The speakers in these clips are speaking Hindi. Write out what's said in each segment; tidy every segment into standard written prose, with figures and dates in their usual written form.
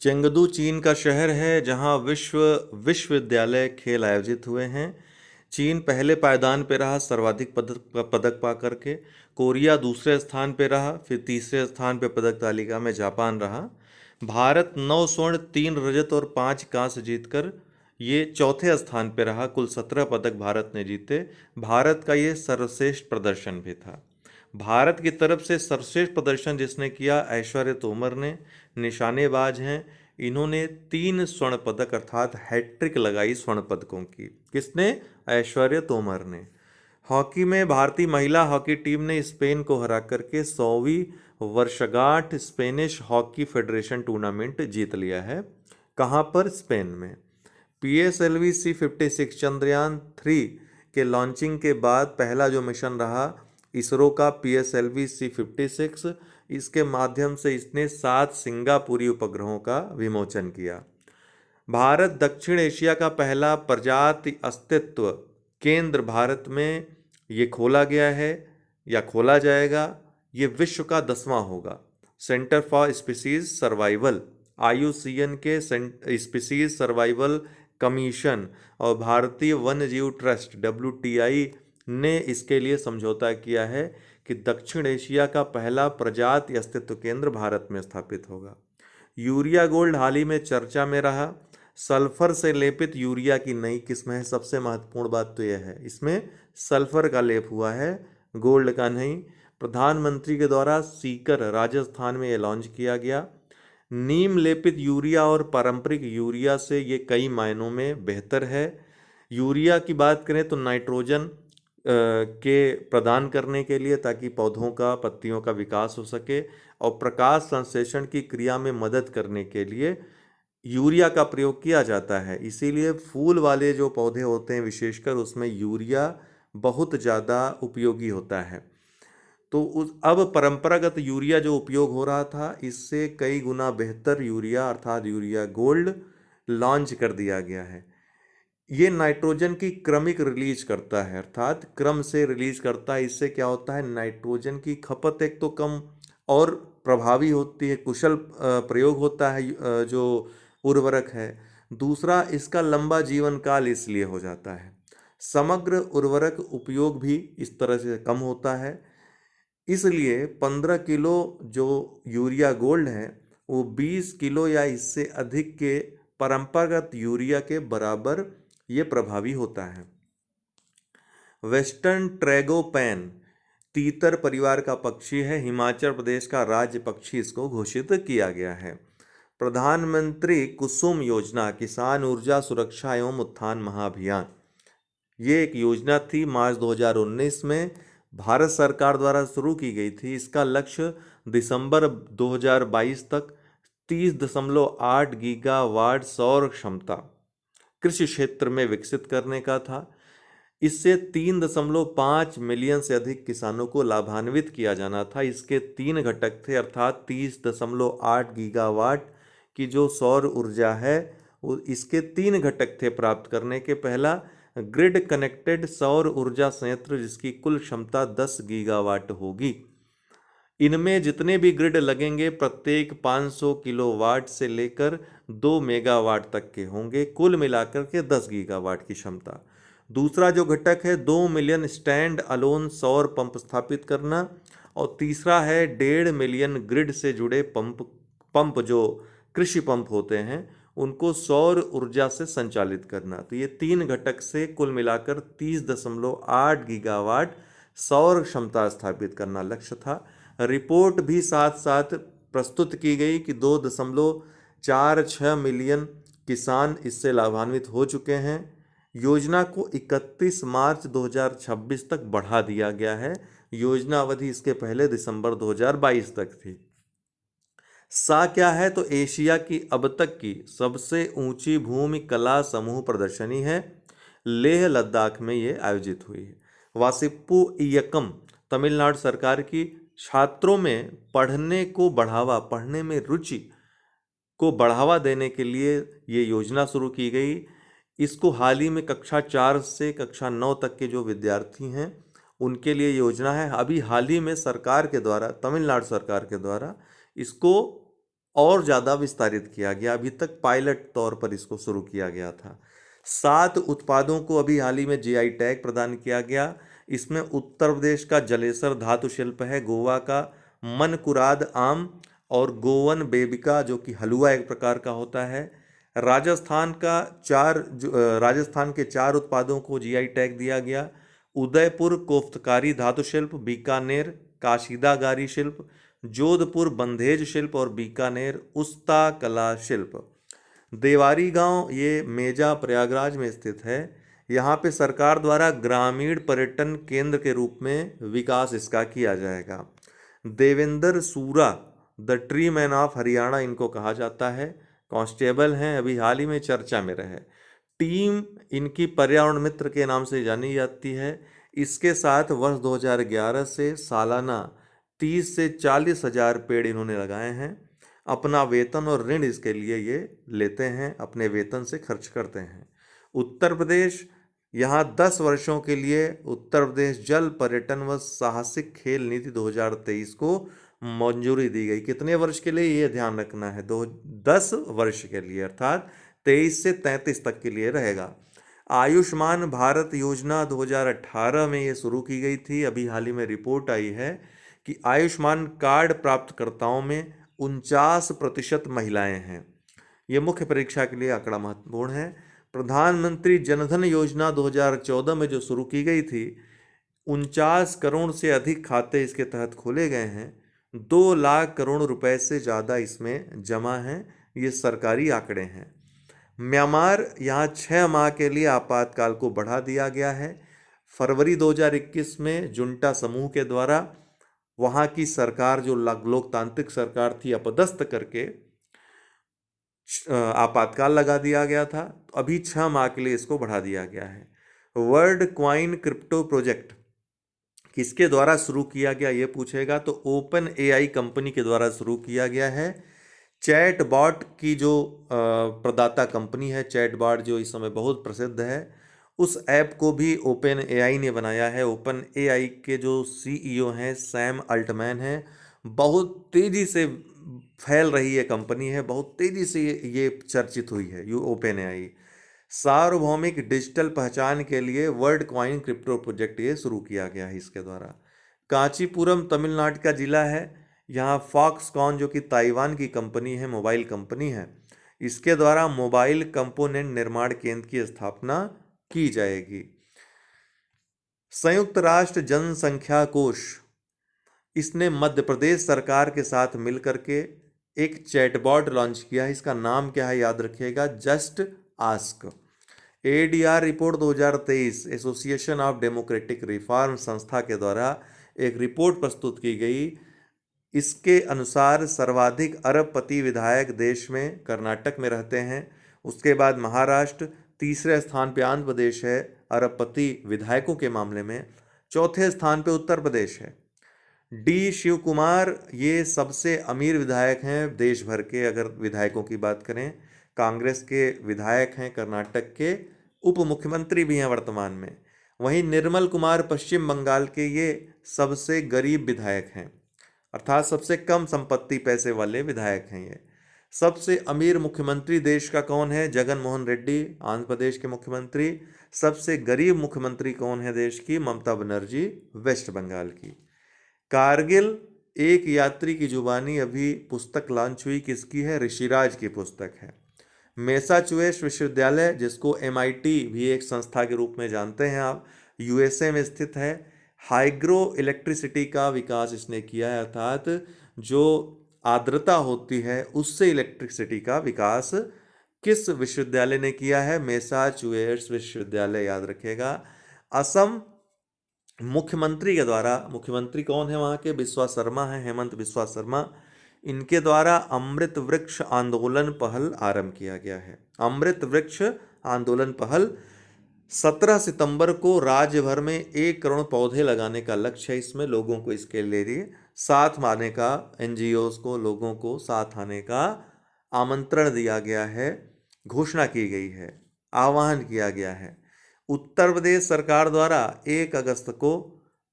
चेंगदू चीन का शहर है जहां विश्वविद्यालय खेल आयोजित हुए हैं। चीन पहले पायदान पे रहा सर्वाधिक पदक पदक पा करके। कोरिया दूसरे स्थान पे रहा, फिर तीसरे स्थान पे पदक तालिका में जापान रहा। भारत 9 स्वर्ण 3 रजत और 5 कांस्य जीतकर ये चौथे स्थान पे रहा। कुल 17 पदक भारत ने जीते। भारत का ये सर्वश्रेष्ठ प्रदर्शन भी था। भारत की तरफ से सर्वश्रेष्ठ प्रदर्शन जिसने किया, ऐश्वर्या तोमर ने, निशानेबाज हैं। इन्होंने 3 स्वर्ण पदक अर्थात हैट्रिक लगाई स्वर्ण पदकों की। किसने? ऐश्वर्या तोमर ने। हॉकी में भारतीय महिला हॉकी टीम ने स्पेन को हरा करके 100वीं वर्षगांठ स्पेनिश हॉकी फेडरेशन टूर्नामेंट जीत लिया है। कहाँ पर? स्पेन में। PSLV C56 चंद्रयान 3 के लॉन्चिंग के बाद पहला जो मिशन रहा इसरो का, PSLV C56, इसके माध्यम से इसने 7 सिंगापुरी उपग्रहों का विमोचन किया। भारत दक्षिण एशिया का पहला प्रजाति अस्तित्व केंद्र भारत में ये खोला गया है या खोला जाएगा। ये विश्व का 10वां होगा। Centre for species survival, IUCN के स्पीसीज सर्वाइवल कमीशन और भारतीय वन्य जीव ट्रस्ट WTI ने इसके लिए समझौता किया है कि दक्षिण एशिया का पहला प्रजाति अस्तित्व केंद्र भारत में स्थापित होगा। यूरिया गोल्ड हाल ही में चर्चा में रहा। सल्फर से लेपित यूरिया की नई किस्म है। सबसे महत्वपूर्ण बात तो यह है, इसमें सल्फर का लेप हुआ है, गोल्ड का नहीं। प्रधानमंत्री के द्वारा सीकर राजस्थान में ये लॉन्च किया गया। नीम लेपित यूरिया और पारंपरिक यूरिया से ये कई मायनों में बेहतर है। यूरिया की बात करें तो नाइट्रोजन के प्रदान करने के लिए, ताकि पौधों का, पत्तियों का विकास हो सके, और प्रकाश संश्लेषण की क्रिया में मदद करने के लिए यूरिया का प्रयोग किया जाता है। इसीलिए फूल वाले जो पौधे होते हैं विशेषकर, उसमें यूरिया बहुत ज़्यादा उपयोगी होता है। तो अब परंपरागत यूरिया जो उपयोग हो रहा था, इससे कई गुना बेहतर यूरिया अर्थात यूरिया गोल्ड लॉन्च कर दिया गया है। ये नाइट्रोजन की क्रमिक रिलीज करता है, अर्थात क्रम से रिलीज करता है। इससे क्या होता है, नाइट्रोजन की खपत एक तो कम और प्रभावी होती है, कुशल प्रयोग होता है जो उर्वरक है। दूसरा, इसका लंबा जीवन काल इसलिए हो जाता है। समग्र उर्वरक उपयोग भी इस तरह से कम होता है। इसलिए 15 किलो जो यूरिया गोल्ड है वो 20 किलो या इससे अधिक के परंपरागत यूरिया के बराबर ये प्रभावी होता है। वेस्टर्न ट्रैगोपैन तीतर परिवार का पक्षी है। हिमाचल प्रदेश का राज्य पक्षी इसको घोषित किया गया है। प्रधानमंत्री कुसुम योजना, किसान ऊर्जा सुरक्षा एवं उत्थान महाअभियान, ये एक योजना थी, मार्च 2019 में भारत सरकार द्वारा शुरू की गई थी। इसका लक्ष्य दिसंबर 2022 तक 30.8 गीगावाट सौर क्षमता कृषि क्षेत्र में विकसित करने का था। इससे 3.5 मिलियन से अधिक किसानों को लाभान्वित किया जाना था। इसके 3 घटक थे, अर्थात 30.8 गीगावाट की जो सौर ऊर्जा है वो इसके 3 घटक थे प्राप्त करने के। पहला, ग्रिड कनेक्टेड सौर ऊर्जा संयंत्र जिसकी कुल क्षमता 10 गीगावाट होगी। इनमें जितने भी ग्रिड लगेंगे प्रत्येक 500 किलोवाट से लेकर 2 मेगावाट तक के होंगे, कुल मिलाकर के 10 गीगावाट की क्षमता। दूसरा जो घटक है, 2 मिलियन स्टैंड अलोन सौर पंप स्थापित करना, और तीसरा है 1.5 मिलियन ग्रिड से जुड़े पंप जो कृषि पंप होते हैं उनको सौर ऊर्जा से संचालित करना। तो ये 3 घटक से कुल मिलाकर 30.8 गीगावाट सौर क्षमता स्थापित करना लक्ष्य था। रिपोर्ट भी साथ साथ प्रस्तुत की गई कि 2.46 मिलियन किसान इससे लाभान्वित हो चुके हैं। योजना को 31 मार्च 2026 तक बढ़ा दिया गया है। योजना अवधि इसके पहले दिसंबर 2022 तक थी। क्या है, तो एशिया की अब तक की सबसे ऊंची भूमि कला समूह प्रदर्शनी है। लेह लद्दाख में ये आयोजित हुई है। वासिप्पु इयक्कम तमिलनाडु सरकार की छात्रों में पढ़ने में रुचि को बढ़ावा देने के लिए ये योजना शुरू की गई। इसको हाल ही में कक्षा 4 से कक्षा 9 तक के जो विद्यार्थी हैं उनके लिए योजना है। अभी हाल ही में सरकार के द्वारा, तमिलनाडु सरकार के द्वारा इसको और ज़्यादा विस्तारित किया गया। अभी तक पायलट तौर पर इसको शुरू किया गया था। 7 उत्पादों को अभी हाल ही में जीआई टैग प्रदान किया गया। इसमें उत्तर प्रदेश का जलेसर धातु शिल्प है, गोवा का मनकुराद आम और गोवन बेबिका जो कि हलवा एक प्रकार का होता है। राजस्थान का राजस्थान के 4 उत्पादों को जीआई टैग दिया गया। उदयपुर कोफ्तकारी धातु शिल्प, बीकानेर काशीदागारी शिल्प, जोधपुर बंधेज शिल्प और बीकानेर उस्ता कला शिल्प। देवारी गांव ये मेजा प्रयागराज में स्थित है। यहाँ पे सरकार द्वारा ग्रामीण पर्यटन केंद्र के रूप में विकास इसका किया जाएगा। देवेंद्र सूरा the tree man of Haryana इनको कहा जाता है, कांस्टेबल हैं, अभी हाल ही में चर्चा में रहे। टीम इनकी पर्यावरण मित्र के नाम से जानी जाती है। इसके साथ वर्ष 2011 से सालाना 30 से 40 हजार पेड़ इन्होंने लगाए हैं। अपना वेतन और ऋण इसके लिए ये लेते हैं, अपने वेतन से खर्च करते हैं। उत्तर प्रदेश, यहाँ 10 वर्षों के लिए उत्तर प्रदेश जल पर्यटन व साहसिक खेल नीति 2023 को मंजूरी दी गई। कितने वर्ष के लिए ये ध्यान रखना है, 10 वर्ष के लिए, अर्थात 23 से 33 तक के लिए रहेगा। आयुष्मान भारत योजना 2018 में ये शुरू की गई थी। अभी हाल ही में रिपोर्ट आई है कि आयुष्मान कार्ड प्राप्तकर्ताओं में 49% महिलाएं हैं। ये मुख्य परीक्षा के लिए आंकड़ा महत्वपूर्ण है। प्रधानमंत्री जनधन योजना 2014 में जो शुरू की गई थी, 49 करोड़ से अधिक खाते इसके तहत खोले गए हैं। 2 लाख करोड़ रुपए से ज़्यादा इसमें जमा हैं। ये सरकारी आंकड़े हैं। म्यांमार, यहाँ 6 माह के लिए आपातकाल को बढ़ा दिया गया है। फरवरी 2021 में जुंटा समूह के द्वारा वहाँ की सरकार जो लोकतांत्रिक सरकार थी अपदस्थ करके आपातकाल लगा दिया गया था। तो अभी 6 माह के लिए इसको बढ़ा दिया गया है। वर्ल्ड क्वाइन क्रिप्टो प्रोजेक्ट किसके द्वारा शुरू किया गया ये पूछेगा, तो ओपन एआई कंपनी के द्वारा शुरू किया गया है। चैटबॉट की जो प्रदाता कंपनी है, चैटबॉट जो इस समय बहुत प्रसिद्ध है, उस ऐप को भी ओपन एआई ने बनाया है। ओपन एआई के जो सीईओ हैं सैम अल्टमैन हैं। बहुत तेज़ी से फैल रही है कंपनी है, बहुत तेज़ी से ये चर्चित हुई है ये ओपन एआई। सार्वभौमिक डिजिटल पहचान के लिए वर्ल्ड क्वाइन क्रिप्टो प्रोजेक्ट ये शुरू किया गया है इसके द्वारा। कांचीपुरम तमिलनाडु का जिला है। यहाँ फॉक्सकॉन जो कि ताइवान की कंपनी है, मोबाइल कंपनी है, इसके द्वारा मोबाइल कंपोनेंट निर्माण केंद्र की स्थापना की जाएगी। संयुक्त राष्ट्र जनसंख्या कोष, इसने मध्य प्रदेश सरकार के साथ मिलकर के एक चैटबॉट लॉन्च किया है। इसका नाम क्या है याद रखिएगा, just ask. ADR report 2023 association of democratic reform संस्था के द्वारा एक रिपोर्ट प्रस्तुत की गई। इसके अनुसार सर्वाधिक अरबपति विधायक देश में कर्नाटक में रहते हैं। उसके बाद महाराष्ट्र, तीसरे स्थान पे आंध्र प्रदेश है अरबपति विधायकों के मामले में, चौथे स्थान पे उत्तर प्रदेश है। डी शिव कुमार ये सबसे अमीर विधायक हैं देश भर के, अगर विधायकों की बात करें। कांग्रेस के विधायक हैं, कर्नाटक के उप मुख्यमंत्री भी हैं वर्तमान में। वहीं निर्मल कुमार पश्चिम बंगाल के ये सबसे गरीब विधायक हैं, अर्थात सबसे कम संपत्ति पैसे वाले विधायक हैं ये। सबसे अमीर मुख्यमंत्री देश का कौन है, जगन मोहन रेड्डी आंध्र प्रदेश के मुख्यमंत्री। सबसे गरीब मुख्यमंत्री कौन है देश की, ममता बनर्जी वेस्ट बंगाल की। कारगिल एक यात्री की जुबानी अभी पुस्तक लॉन्च हुई, किसकी है, ऋषिराज की पुस्तक है। मैसाचुसेट्स विश्वविद्यालय जिसको एमआईटी भी एक संस्था के रूप में जानते हैं आप, यूएसए में स्थित है। हाइग्रो इलेक्ट्रिसिटी का विकास इसने किया है, अर्थात जो आर्द्रता होती है उससे इलेक्ट्रिसिटी का विकास किस विश्वविद्यालय ने किया है, मैसाचुसेट्स विश्वविद्यालय, याद रखिएगा। असम मुख्यमंत्री के द्वारा, मुख्यमंत्री कौन है वहाँ के, बिस्वा शर्मा है, हेमंत बिस्वा शर्मा, इनके द्वारा अमृत वृक्ष आंदोलन पहल आरंभ किया गया है। अमृत वृक्ष आंदोलन पहल 17 सितंबर को राज्य भर में 1 करोड़ पौधे लगाने का लक्ष्य है। इसमें लोगों को इसके लिए साथ आने का, एनजीओज को, लोगों को साथ आने का आमंत्रण दिया गया है, घोषणा की गई है, आह्वान किया गया है। उत्तर प्रदेश सरकार द्वारा 1 अगस्त को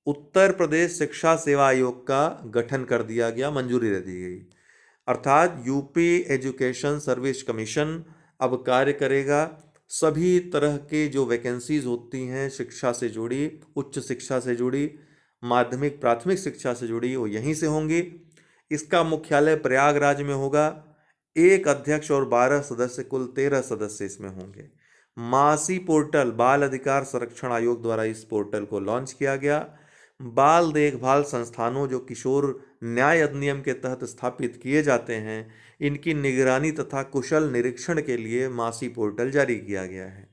उत्तर प्रदेश शिक्षा सेवा आयोग का गठन कर दिया गया, मंजूरी दे दी गई। अर्थात यूपी एजुकेशन सर्विस कमीशन अब कार्य करेगा। सभी तरह के जो वैकेंसीज होती हैं शिक्षा से जुड़ी, उच्च शिक्षा से जुड़ी, माध्यमिक प्राथमिक शिक्षा से जुड़ी, वो यहीं से होंगी। इसका मुख्यालय प्रयागराज में होगा। एक अध्यक्ष और 12 सदस्य, कुल 13 सदस्य इसमें होंगे। मासी पोर्टल, बाल अधिकार संरक्षण आयोग द्वारा इस पोर्टल को लॉन्च किया गया। बाल देखभाल संस्थानों जो किशोर न्याय अधिनियम के तहत स्थापित किए जाते हैं, इनकी निगरानी तथा कुशल निरीक्षण के लिए मासी पोर्टल जारी किया गया है।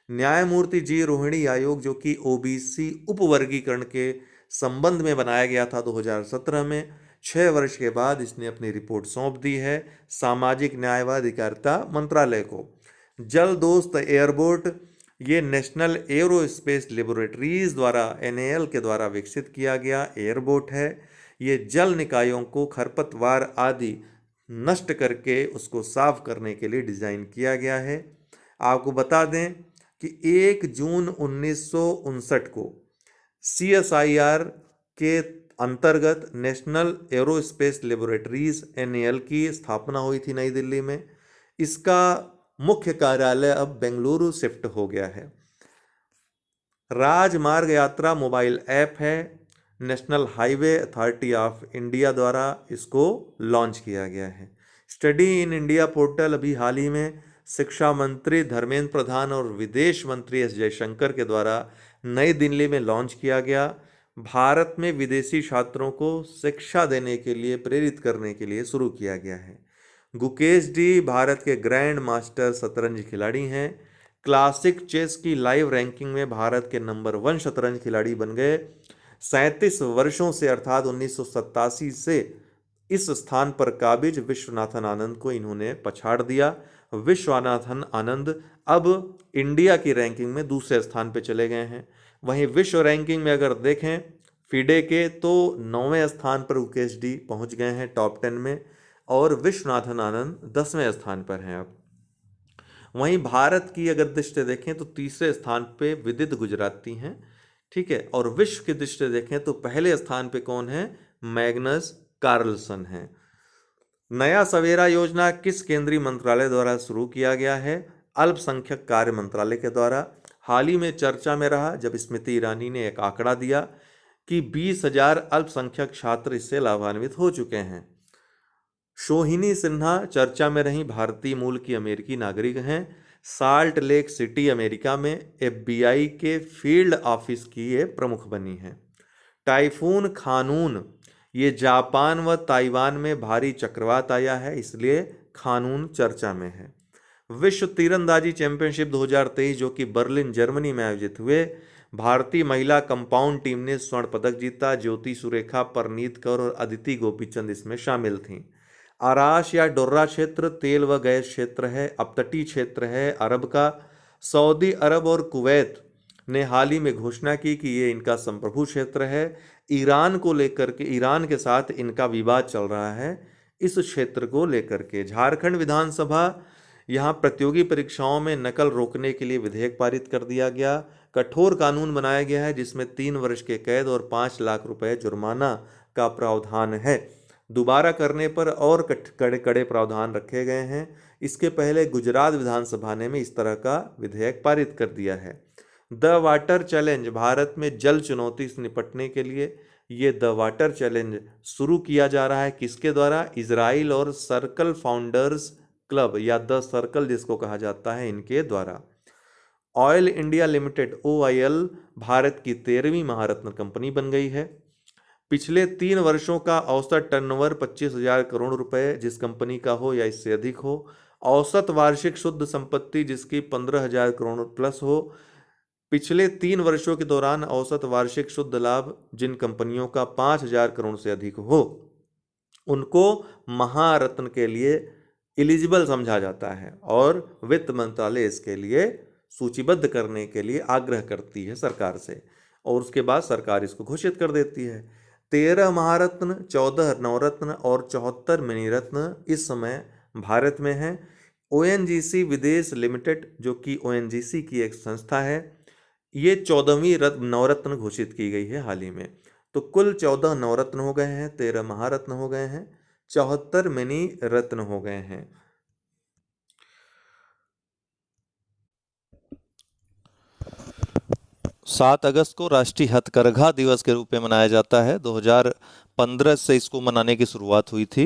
न्यायमूर्ति जी रोहिणी आयोग जो कि ओबीसी उपवर्गीकरण के संबंध में बनाया गया था 2017 में, 6 वर्ष के बाद इसने अपनी रिपोर्ट सौंप दी है सामाजिक न्याय व अधिकारिता मंत्रालय को। जल दोस्त एयरबोट, ये नेशनल एरोस्पेस लेबोरेटरीज द्वारा एनएएल के द्वारा विकसित किया गया एयरबोट है। ये जल निकायों को खरपतवार आदि नष्ट करके उसको साफ करने के लिए डिजाइन किया गया है। आपको बता दें कि 1 जून 1959 को सीएसआईआर के अंतर्गत नेशनल एरोस्पेस लेबोरेटरीज एनएएल की स्थापना हुई थी नई दिल्ली में। इसका मुख्य कार्यालय अब बेंगलुरु शिफ्ट हो गया है। राजमार्ग यात्रा मोबाइल ऐप है, national highway authority of India द्वारा इसको लॉन्च किया गया है। स्टडी इन इंडिया पोर्टल अभी हाल ही में शिक्षा मंत्री धर्मेंद्र प्रधान और विदेश मंत्री एस जयशंकर के द्वारा नई दिल्ली में लॉन्च किया गया। भारत में विदेशी छात्रों को शिक्षा देने के लिए, प्रेरित करने के लिए शुरू किया गया है। गुकेश डी भारत के ग्रैंड मास्टर शतरंज खिलाड़ी हैं। क्लासिक चेस की लाइव रैंकिंग में भारत के नंबर 1 शतरंज खिलाड़ी बन गए। 37 वर्षों से अर्थात 1987 से इस स्थान पर काबिज विश्वनाथन आनंद को इन्होंने पछाड़ दिया। विश्वनाथन आनंद अब इंडिया की रैंकिंग में दूसरे स्थान पर चले गए हैं। वहीं विश्व रैंकिंग में अगर देखें फीडे के, तो 9वें स्थान पर गुकेश डी पहुंच गए हैं टॉप 10 में, और विश्वनाथन आनंद 10वें स्थान पर हैं अब। वहीं भारत की अगर दृष्टि देखें तो तीसरे स्थान पे विदित गुजराती हैं, ठीक है। और विश्व की दृष्टि देखें तो पहले स्थान पे कौन है? मैग्नस कार्लसन है। नया सवेरा योजना किस केंद्रीय मंत्रालय द्वारा शुरू किया गया है? अल्पसंख्यक कार्य मंत्रालय के द्वारा। हाल ही में चर्चा में रहा जब स्मृति ईरानी ने एक आंकड़ा दिया कि 20,000 अल्पसंख्यक छात्र इससे लाभान्वित हो चुके हैं। सोहिनी सिन्हा चर्चा में रही, भारतीय मूल की अमेरिकी नागरिक हैं। साल्ट लेक सिटी अमेरिका में एफबीआई के फील्ड ऑफिस की ये प्रमुख बनी हैं। टाइफून खानून, ये जापान व ताइवान में भारी चक्रवात आया है, इसलिए खानून चर्चा में है। विश्व तीरंदाजी चैंपियनशिप 2023 जो कि बर्लिन जर्मनी में आयोजित हुए, भारतीय महिला कंपाउंड टीम ने स्वर्ण पदक जीता। ज्योति सुरेखा, परनीत कौर और अदिति गोपीचंद इसमें शामिल थीं। आराश या डोर्रा क्षेत्र तेल व गैस क्षेत्र है, अपतटीय क्षेत्र है अरब का। सऊदी अरब और कुवैत ने हाल ही में घोषणा की कि ये इनका संप्रभु क्षेत्र है। ईरान को लेकर के, ईरान के साथ इनका विवाद चल रहा है इस क्षेत्र को लेकर के। झारखंड विधानसभा, यहाँ प्रतियोगी परीक्षाओं में नकल रोकने के लिए विधेयक पारित कर दिया गया। कठोर कानून बनाया गया है जिसमें 3 वर्ष के कैद और 5 लाख रुपए जुर्माना का प्रावधान है। दोबारा करने पर और कड़े कड़े प्रावधान रखे गए हैं। इसके पहले गुजरात विधानसभा ने में इस तरह का विधेयक पारित कर दिया है। द वाटर चैलेंज, भारत में जल चुनौती से निपटने के लिए ये द वाटर चैलेंज शुरू किया जा रहा है। किसके द्वारा? इजराइल और सर्कल फाउंडर्स क्लब या द सर्कल जिसको कहा जाता है, इनके द्वारा। Oil India limited OIL Bharat की 13वीं महारत्न कंपनी बन गई है। पिछले 3 वर्षों का औसत टर्नओवर 25,000 करोड़ रुपए जिस कंपनी का हो या इससे अधिक हो। औसत वार्षिक शुद्ध संपत्ति जिसकी 15,000 करोड़ प्लस हो। पिछले 3 वर्षों के दौरान औसत वार्षिक शुद्ध लाभ जिन कंपनियों का 5,000 करोड़ से अधिक हो, उनको महारत्न के लिए एलिजिबल समझा जाता है और वित्त मंत्रालय इसके लिए सूचीबद्ध करने के लिए आग्रह करती है सरकार से, और उसके बाद सरकार इसको घोषित कर देती है। 13 महारत्न, 14 नवरत्न और 74 मिनीरत्न इस समय भारत में है। ONGC विदेश लिमिटेड जो कि ONGC की एक संस्था है, ये 14वीं नवरत्न घोषित की गई है हाल ही में। तो कुल 14 नवरत्न हो गए हैं, 13 महारत्न हो गए हैं, 74 मिनी रत्न हो गए हैं। 7 अगस्त को राष्ट्रीय हथकरघा दिवस के रूप में मनाया जाता है। 2015 से इसको मनाने की शुरुआत हुई थी।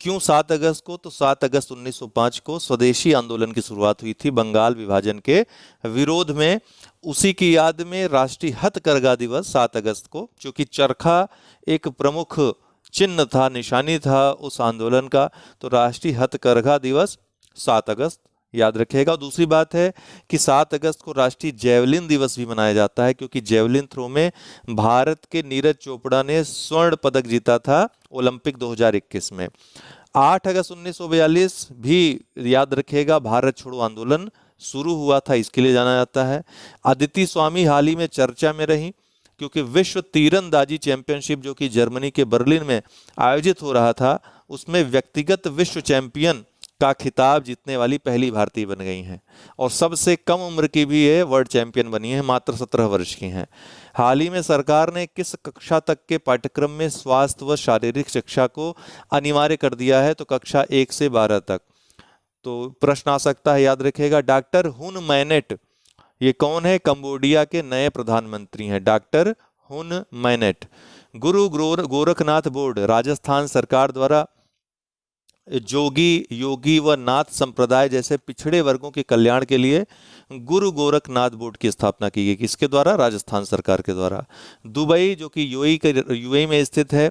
क्यों 7 अगस्त को? तो 7 अगस्त 1905 को स्वदेशी आंदोलन की शुरुआत हुई थी बंगाल विभाजन के विरोध में। उसी की याद में राष्ट्रीय हथकरघा दिवस 7 अगस्त को, क्योंकि चरखा एक प्रमुख चिन्ह था, निशानी था उस आंदोलन का, तो राष्ट्रीय हथकरघा दिवस 7 अगस्त याद रखिएगा। दूसरी बात है कि 7 अगस्त को राष्ट्रीय जेवलिन दिवस भी मनाया जाता है, क्योंकि जेवलिन थ्रो में भारत के नीरज चोपड़ा ने स्वर्ण पदक जीता था ओलंपिक 2021 में। 8 अगस्त 1942 भी याद रखिएगा, भारत छोड़ो आंदोलन शुरू हुआ था, इसके लिए जाना जाता है। अदिति स्वामी हाल ही में चर्चा में रही, क्योंकि विश्व तीरंदाजी चैंपियनशिप जो कि जर्मनी के बर्लिन में आयोजित हो रहा था, उसमें व्यक्तिगत विश्व चैंपियन का खिताब जीतने वाली पहली भारतीय बन गई हैं, और सबसे कम उम्र की भी ये वर्ल्ड चैंपियन बनी है, मात्र 17 वर्ष की हैं। हाल ही में सरकार ने किस कक्षा तक के पाठ्यक्रम में स्वास्थ्य व शारीरिक शिक्षा को अनिवार्य कर दिया है? तो कक्षा 1 से 12 तक। तो प्रश्न आ सकता है, याद रखिएगा। डॉक्टर हुन मैनेट, ये कौन है? कंबोडिया के नए प्रधानमंत्री हैं डॉक्टर हुन मैनेट। गुरु गोरखनाथ बोर्ड, राजस्थान सरकार द्वारा जोगी, योगी व नाथ संप्रदाय जैसे पिछड़े वर्गों के कल्याण के लिए गुरु गोरखनाथ बोर्ड की स्थापना की गई। किसके द्वारा? राजस्थान सरकार के द्वारा। दुबई, जो कि यूएई में स्थित है,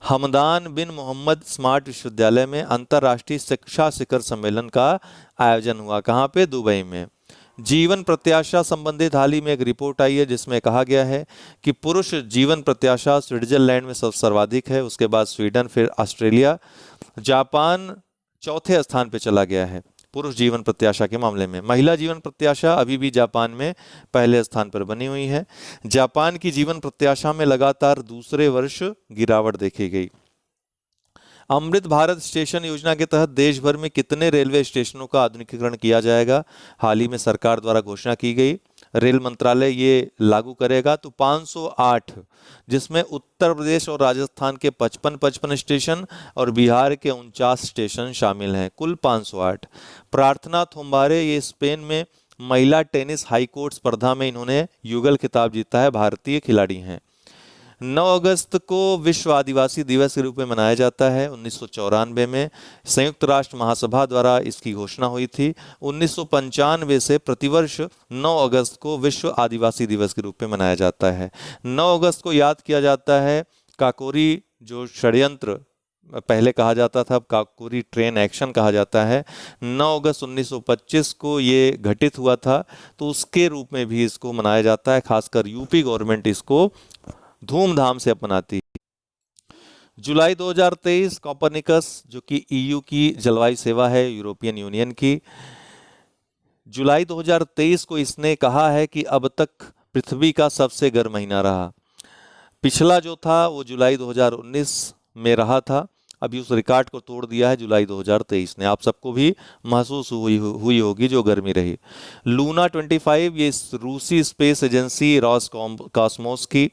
हमदान बिन मोहम्मद स्मार्ट विश्वविद्यालय में अंतर्राष्ट्रीय शिक्षा शिखर सम्मेलन का आयोजन हुआ। कहाँ पे? दुबई में। जीवन प्रत्याशा संबंधित हाल ही में एक रिपोर्ट आई है, जिसमें कहा गया है कि पुरुष जीवन प्रत्याशा स्विट्जरलैंड में सर्वाधिक है, उसके बाद स्वीडन, फिर ऑस्ट्रेलिया, जापान चौथे स्थान पे चला गया है पुरुष जीवन प्रत्याशा के मामले में। महिला जीवन प्रत्याशा अभी भी जापान में पहले स्थान पर बनी हुई है। जापान की जीवन प्रत्याशा में लगातार दूसरे वर्ष गिरावट देखी गई। अमृत भारत स्टेशन योजना के तहत देश भर में कितने रेलवे स्टेशनों का आधुनिकीकरण किया जाएगा? हाल ही में सरकार द्वारा घोषणा की गई, रेल मंत्रालय ये लागू करेगा। तो 508, जिसमें उत्तर प्रदेश और राजस्थान के 55 स्टेशन और बिहार के 49 स्टेशन शामिल हैं, कुल 508। प्रार्थना थोम्बारे, ये स्पेन में महिला टेनिस हाईकोर्ट स्पर्धा में इन्होंने युगल खिताब जीता है, भारतीय खिलाड़ी हैं। 9 अगस्त को विश्व आदिवासी दिवस के रूप में मनाया जाता है। 1994 में संयुक्त राष्ट्र महासभा द्वारा इसकी घोषणा हुई थी। 1995 से प्रतिवर्ष 9 अगस्त को विश्व आदिवासी दिवस के रूप में मनाया जाता है। 9 अगस्त को याद किया जाता है काकोरी जो षड्यंत्र पहले कहा जाता था, अब काकोरी ट्रेन एक्शन कहा जाता है। 9 अगस्त 1925 को ये घटित हुआ था, तो उसके रूप में भी इसको मनाया जाता है। खासकर यूपी गवर्नमेंट इसको धूमधाम से अपनाती है। जुलाई 2023 कोपरनिकस, जो कि ईयू की जलवायु सेवा है, यूरोपियन यूनियन की, जुलाई 2023 को इसने कहा है कि अब तक पृथ्वी का सबसे गर्म महीना रहा। पिछला जो था वो जुलाई 2019 में रहा था, अभी उस रिकॉर्ड को तोड़ दिया है जुलाई 2023 ने। आप सबको भी महसूस हुई होगी जो गर्मी रही। लूना 25, ये रूसी स्पेस एजेंसी रॉसकॉस्मोस की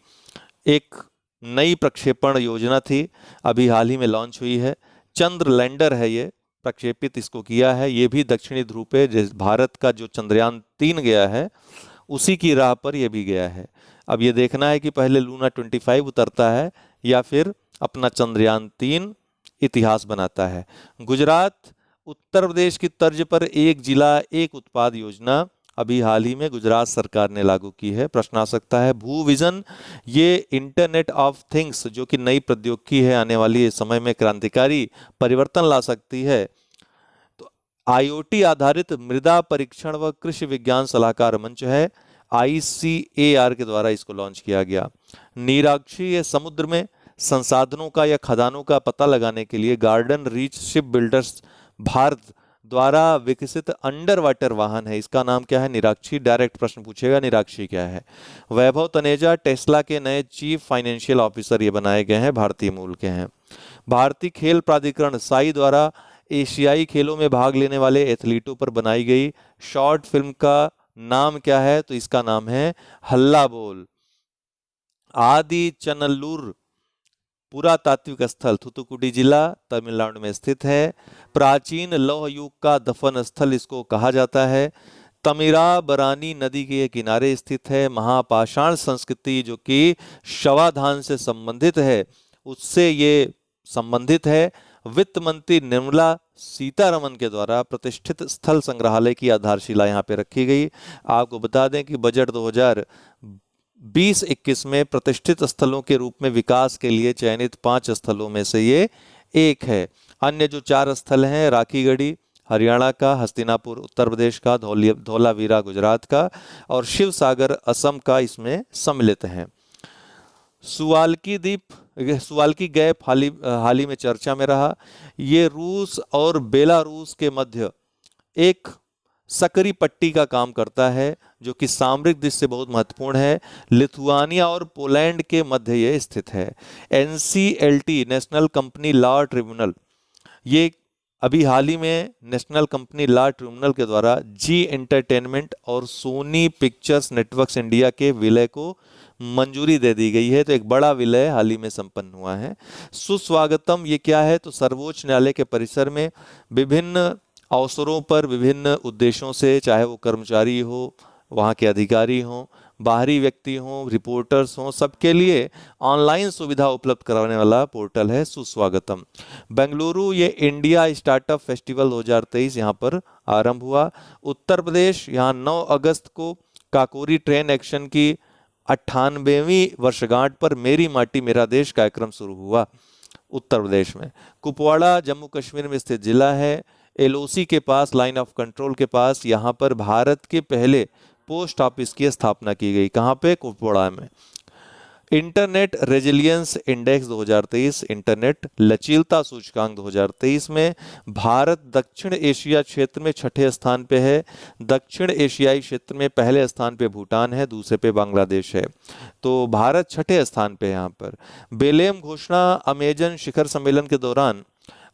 एक नई प्रक्षेपण योजना थी, अभी हाल ही में लॉन्च हुई है। चंद्र लैंडर है, ये प्रक्षेपित इसको किया है। ये भी दक्षिणी ध्रुव पे भारत का जो चंद्रयान 3 गया है उसी की राह पर यह भी गया है। अब ये देखना है कि पहले लूना 25 उतरता है या फिर अपना चंद्रयान 3 इतिहास बनाता है। गुजरात, उत्तर प्रदेश की तर्ज पर एक जिला एक उत्पाद योजना अभी हाल ही में गुजरात सरकार ने लागू की है। प्रश्न आ सकता है, भू विजन, ये इंटरनेट ऑफ थिंग्स जो कि नई प्रौद्योगिकी है, आने वाली समय में क्रांतिकारी परिवर्तन ला सकती है। तो आईओटी आधारित मृदा परीक्षण व कृषि विज्ञान सलाहकार मंच है, ICAR के द्वारा इसको लॉन्च किया गया। नीराक्षी, ये समुद्र में संसाधनों का या खदानों का पता लगाने के लिए garden reach ship builders Bharat द्वारा विकसित अंडर वाटर वाहन है। इसका नाम क्या है? निराक्षी। डायरेक्ट प्रश्न पूछेगा, निराक्षी क्या है। वैभव तनेजा, टेस्ला के नए चीफ फाइनेंशियल ऑफिसर ये बनाए गए हैं, भारतीय मूल के हैं। भारतीय खेल प्राधिकरण साई द्वारा एशियाई खेलों में भाग लेने वाले एथलीटों पर बनाई गई शॉर्ट फिल्म का नाम क्या है? तो इसका नाम है हल्ला बोल। आदि चनल्लूर पुरातात्विक स्थल थूथुकुडी जिला तमिलनाडु में स्थित है। प्राचीन लौह युग का दफन स्थल इसको कहा जाता है। तमिराबरानी नदी के किनारे स्थित है। महापाषाण संस्कृति जो कि शवाधान से संबंधित है, उससे ये संबंधित है। वित्त मंत्री निर्मला सीतारमन के द्वारा प्रतिष्ठित स्थल संग्रहालय की आधारशिला यहाँ पे रखी गई। आपको बता दें कि बजट 2020-21 में प्रतिष्ठित स्थलों के रूप में विकास के लिए चयनित 5 स्थलों में से ये एक है। अन्य जो 4 स्थल हैं, राखीगढ़ी हरियाणा का, हस्तिनापुर उत्तर प्रदेश का, धौलावीरा गुजरात का और शिव सागर असम का इसमें सम्मिलित हैं। सुवाल्की द्वीप, सुवाल्की गैप हाल ही में चर्चा में रहा। ये रूस और बेलारूस के मध्य एक सकरी पट्टी का काम करता है, जो कि सामरिक दृष्टि से बहुत महत्वपूर्ण है। लिथुआनिया और पोलैंड के मध्य ये स्थित है। NCLT national company law tribunal, ये अभी हाल ही में नेशनल कंपनी लॉ ट्रिब्यूनल के द्वारा जी एंटरटेनमेंट और सोनी पिक्चर्स नेटवर्क्स इंडिया के विलय को मंजूरी दे दी गई है। तो एक बड़ा विलय हाल ही में संपन्न हुआ है। सुस्वागतम ये क्या है? तो सर्वोच्च न्यायालय के परिसर में विभिन्न अवसरों पर विभिन्न उद्देश्यों से, चाहे वो कर्मचारी हो, वहाँ के अधिकारी हों, बाहरी व्यक्ति हों, रिपोर्टर्स हों, सबके लिए ऑनलाइन सुविधा उपलब्ध कराने वाला पोर्टल है सुस्वागतम। बेंगलुरु, ये इंडिया स्टार्टअप फेस्टिवल 2023 यहाँ पर आरंभ हुआ। उत्तर प्रदेश, यहाँ 9 अगस्त को काकोरी ट्रेन एक्शन की 98वीं वर्षगांठ पर मेरी माटी मेरा देश कार्यक्रम शुरू हुआ उत्तर प्रदेश में। कुपवाड़ा जम्मू कश्मीर में स्थित जिला है। LOC के पास, लाइन ऑफ कंट्रोल के पास, यहाँ पर भारत के पहले पोस्ट ऑफिस की स्थापना की गई। कहाँ पे? कुपवाड़ा में। इंटरनेट रेजिलियंस इंडेक्स 2023, इंटरनेट लचीलता सूचकांक 2023 में भारत दक्षिण एशिया क्षेत्र में 6ठे स्थान पे है। दक्षिण एशियाई क्षेत्र में पहले स्थान पे भूटान है, दूसरे पे बांग्लादेश है। तो भारत 6ठे स्थान पे है यहाँ पर। बेलेम घोषणा अमेजन शिखर सम्मेलन के दौरान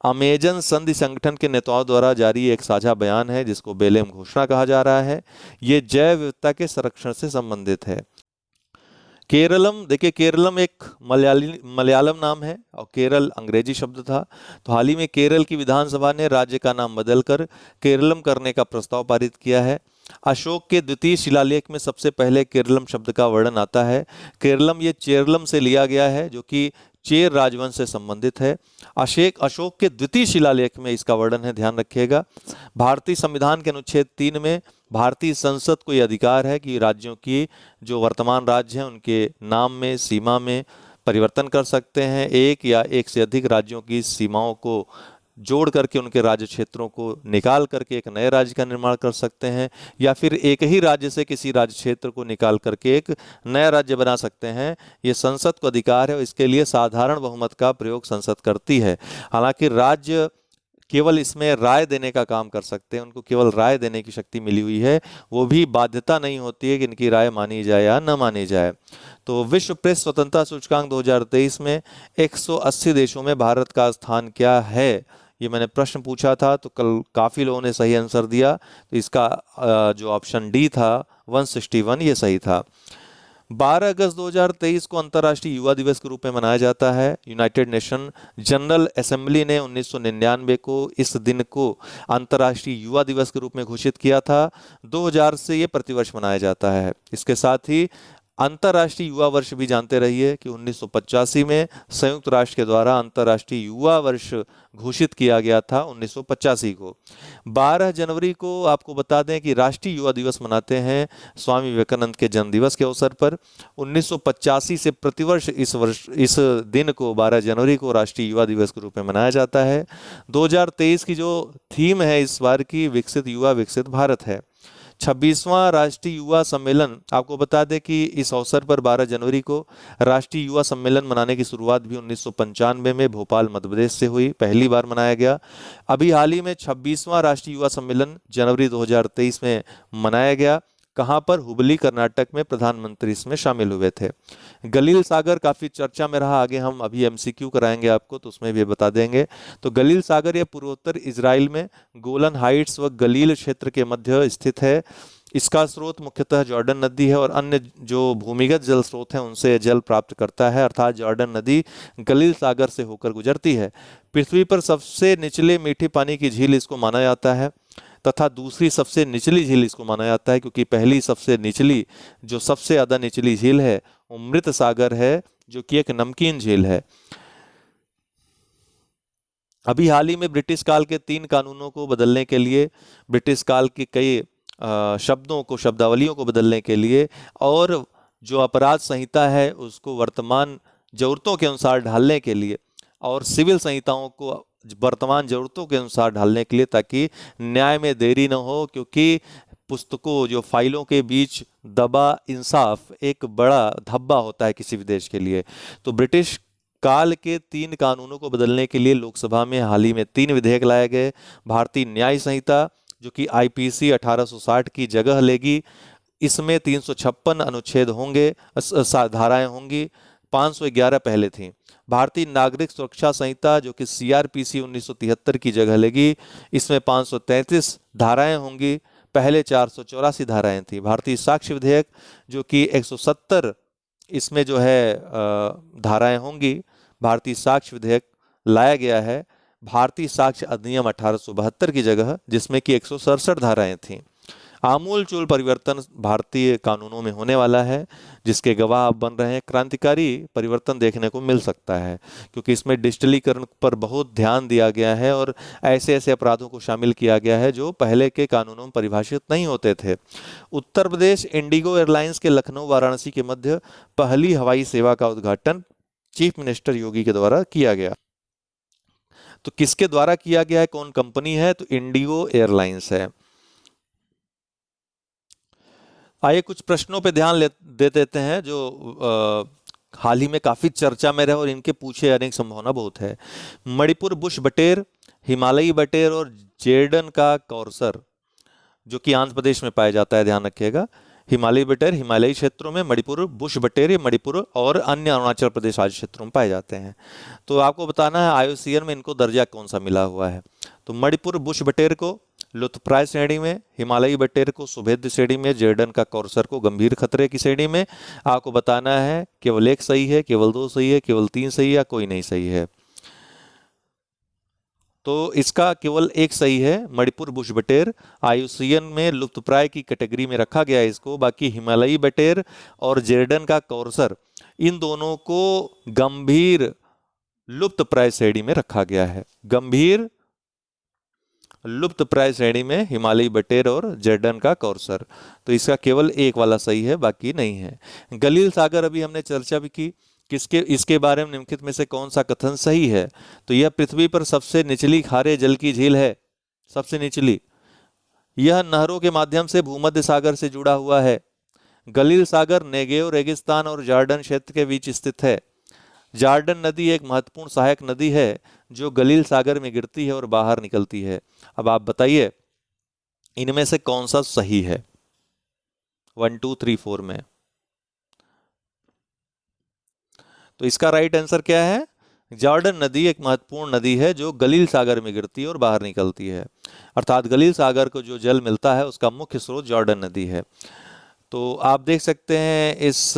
अमेजन संधि संगठन के नेताओं द्वारा जारी एक साझा बयान है, जिसको बेलेम घोषणा कहा जा रहा है। ये जैव विविधता के संरक्षण से संबंधित है। केरलम, देखिए केरलम एक मलयालम नाम है और केरल अंग्रेजी शब्द था। तो हाल ही में केरल की विधानसभा ने राज्य का नाम बदलकर केरलम करने का प्रस्ताव पारित किया है। अशोक के द्वितीय शिलालेख में सबसे पहले केरलम शब्द का वर्णन आता है। केरलम ये चेरलम से लिया गया है, जो कि चेर राजवंश से संबंधित है। अशोक के द्वितीय शिलालेख में इसका वर्णन है, ध्यान रखिएगा। भारतीय संविधान के अनुच्छेद 3 में भारतीय संसद को यह अधिकार है कि राज्यों की जो वर्तमान राज्य हैं उनके नाम में, सीमा में परिवर्तन कर सकते हैं। एक या एक से अधिक राज्यों की सीमाओं को जोड़ करके उनके राज्य क्षेत्रों को निकाल करके एक नए राज्य का निर्माण कर सकते हैं, या फिर एक ही राज्य से किसी राज्य क्षेत्र को निकाल करके एक नया राज्य बना सकते हैं। ये संसद को अधिकार है और इसके लिए साधारण बहुमत का प्रयोग संसद करती है। हालांकि राज्य केवल इसमें राय देने का काम कर सकते हैं, उनको केवल राय देने की शक्ति मिली हुई है, वो भी बाध्यता नहीं होती है कि इनकी राय मानी जाए या न मानी जाए। तो विश्व प्रेस स्वतंत्रता सूचकांक 2023 में 180 देशों में भारत का स्थान क्या है? ये मैंने प्रश्न पूछा था, तो कल काफ़ी लोगों ने सही आंसर दिया। तो इसका जो ऑप्शन डी था 161 ये सही था। 12 अगस्त 2023 को अंतर्राष्ट्रीय युवा दिवस के रूप में मनाया जाता है। यूनाइटेड नेशन जनरल असेंबली ने 1999 को इस दिन को अंतर्राष्ट्रीय युवा दिवस के रूप में घोषित किया था। 2000 से ये प्रतिवर्ष मनाया जाता है। इसके साथ ही अंतर्राष्ट्रीय युवा वर्ष भी जानते रहिए कि 1985 में संयुक्त राष्ट्र के द्वारा अंतर्राष्ट्रीय युवा वर्ष घोषित किया गया था 1985 को। 12 जनवरी को आपको बता दें कि राष्ट्रीय युवा दिवस मनाते हैं स्वामी विवेकानंद के जन्म दिवस के अवसर पर। 1985 से प्रतिवर्ष इस दिन को 12 जनवरी को राष्ट्रीय युवा दिवस के रूप में मनाया जाता है। 2023 की जो थीम है इस बार की विकसित युवा विकसित भारत है। 26वां राष्ट्रीय युवा सम्मेलन, आपको बता दें कि इस अवसर पर 12 जनवरी को राष्ट्रीय युवा सम्मेलन मनाने की शुरुआत भी 1995 में भोपाल मध्य प्रदेश से हुई, पहली बार मनाया गया। अभी हाल ही में 26वां राष्ट्रीय युवा सम्मेलन जनवरी 2023 में मनाया गया। कहाँ पर? हुबली कर्नाटक में प्रधानमंत्री इसमें शामिल हुए थे। गलील सागर काफ़ी चर्चा में रहा, आगे हम अभी MCQ कराएंगे आपको तो उसमें भी बता देंगे। तो गलील सागर यह पूर्वोत्तर इजराइल में गोलन हाइट्स व गलील क्षेत्र के मध्य स्थित है। इसका स्रोत मुख्यतः जॉर्डन नदी है और अन्य जो भूमिगत जल स्रोत हैं उनसे जल प्राप्त करता है, अर्थात जॉर्डन नदी गलील सागर से होकर गुजरती है। पृथ्वी पर सबसे निचले मीठे पानी की झील इसको माना जाता है तथा दूसरी सबसे निचली झील इसको माना जाता है, क्योंकि पहली सबसे निचली जो सबसे ज़्यादा निचली झील है वो मृत सागर है, जो कि एक नमकीन झील है। अभी हाल ही में ब्रिटिश काल के 3 कानूनों को बदलने के लिए, ब्रिटिश काल के कई शब्दों को, शब्दावलियों को बदलने के लिए और जो अपराध संहिता है उसको वर्तमान ज़रूरतों के अनुसार ढालने के लिए और सिविल संहिताओं को वर्तमान ज़रूरतों के अनुसार ढालने के लिए, ताकि न्याय में देरी न हो, क्योंकि पुस्तकों जो फाइलों के बीच दबा इंसाफ एक बड़ा धब्बा होता है किसी भी देश के लिए। तो ब्रिटिश काल के 3 कानूनों को बदलने के लिए लोकसभा में हाल ही में 3 विधेयक लाए गए। भारतीय न्याय संहिता जो कि आईपीसी 1860 की जगह लेगी, इसमें 356 अनुच्छेद होंगे, धाराएं होंगी, 511 पहले थी। भारतीय नागरिक सुरक्षा संहिता जो कि सीआरपीसी 1973 की जगह लेगी, इसमें 533 धाराएं होंगी, पहले 484 धाराएं थी। भारतीय साक्ष्य विधेयक जो कि 170 इसमें जो है धाराएं होंगी, भारतीय साक्ष्य विधेयक लाया गया है भारतीय साक्ष्य अधिनियम 1872 की जगह, जिसमें कि 167 धाराएं थीं। आमूल चूल परिवर्तन भारतीय कानूनों में होने वाला है, जिसके गवाह अब बन रहे हैं। क्रांतिकारी परिवर्तन देखने को मिल सकता है, क्योंकि इसमें डिजिटलीकरण पर बहुत ध्यान दिया गया है और ऐसे ऐसे अपराधों को शामिल किया गया है जो पहले के कानूनों में परिभाषित नहीं होते थे। उत्तर प्रदेश इंडिगो एयरलाइंस के लखनऊ वाराणसी के मध्य पहली हवाई सेवा का उद्घाटन चीफ मिनिस्टर योगी के द्वारा किया गया। तो किसके द्वारा किया गया है, कौन कंपनी है, तो इंडिगो एयरलाइंस है। आइए कुछ प्रश्नों पे ध्यान दे देते हैं जो हाल ही में काफ़ी चर्चा में रहे और इनके पूछे जाने की संभावना बहुत है। मणिपुर बुश बटेर, हिमालयी बटेर और जेर्डन का कौरसर जो कि आंध्र प्रदेश में पाया जाता है, ध्यान रखिएगा। हिमालयी बटेर हिमालयी क्षेत्रों में, मणिपुर बुश बटेर ये मणिपुर और अन्य अरुणाचल प्रदेश आदि क्षेत्रों में पाए जाते हैं। तो आपको बताना है IUCN में इनको दर्जा कौन सा मिला हुआ है। तो मणिपुर बुश बटेर को लुप्तप्राय श्रेणी में, हिमालयी बटेर को सुभेद्य श्रेणी में, जेर्डन का कौरसर को गंभीर खतरे की श्रेणी में। आपको बताना है केवल 1 सही है, केवल 2 सही है, केवल 3 सही है या कोई नहीं सही है। तो इसका केवल 1 सही है। मणिपुर बुश बटेर IUCN में लुप्तप्राय की कैटेगरी में रखा गया है इसको। बाकी हिमालयी बटेर और जेर्डन का कौरसर इन दोनों को गंभीर लुप्तप्राय श्रेणी में रखा गया है। गंभीर लुप्तप्राय श्रेणी में हिमालयी बटेर और जेर्डन का कौरसर। तो इसका केवल 1 वाला सही है, बाकी नहीं है। गलील सागर अभी हमने चर्चा भी की, किसके इसके बारे में निम्नलिखित में से कौन सा कथन सही है। तो यह पृथ्वी पर सबसे निचली खारे जल की झील है, सबसे निचली। यह नहरों के माध्यम से भूमध्य सागर से जुड़ा हुआ है। गलील सागर नेगेव रेगिस्तान और जॉर्डन क्षेत्र के बीच स्थित है। जॉर्डन नदी एक महत्वपूर्ण सहायक नदी है जो गलील सागर में गिरती है और बाहर निकलती है। अब आप बताइए इनमें से कौन सा सही है 1 2 3 4 में। तो इसका राइट आंसर क्या है, जॉर्डन नदी एक महत्वपूर्ण नदी है जो गलील सागर में गिरती है और बाहर निकलती है। अर्थात गलील सागर को जो जल मिलता है उसका मुख्य स्रोत जॉर्डन नदी है। तो आप देख सकते हैं इस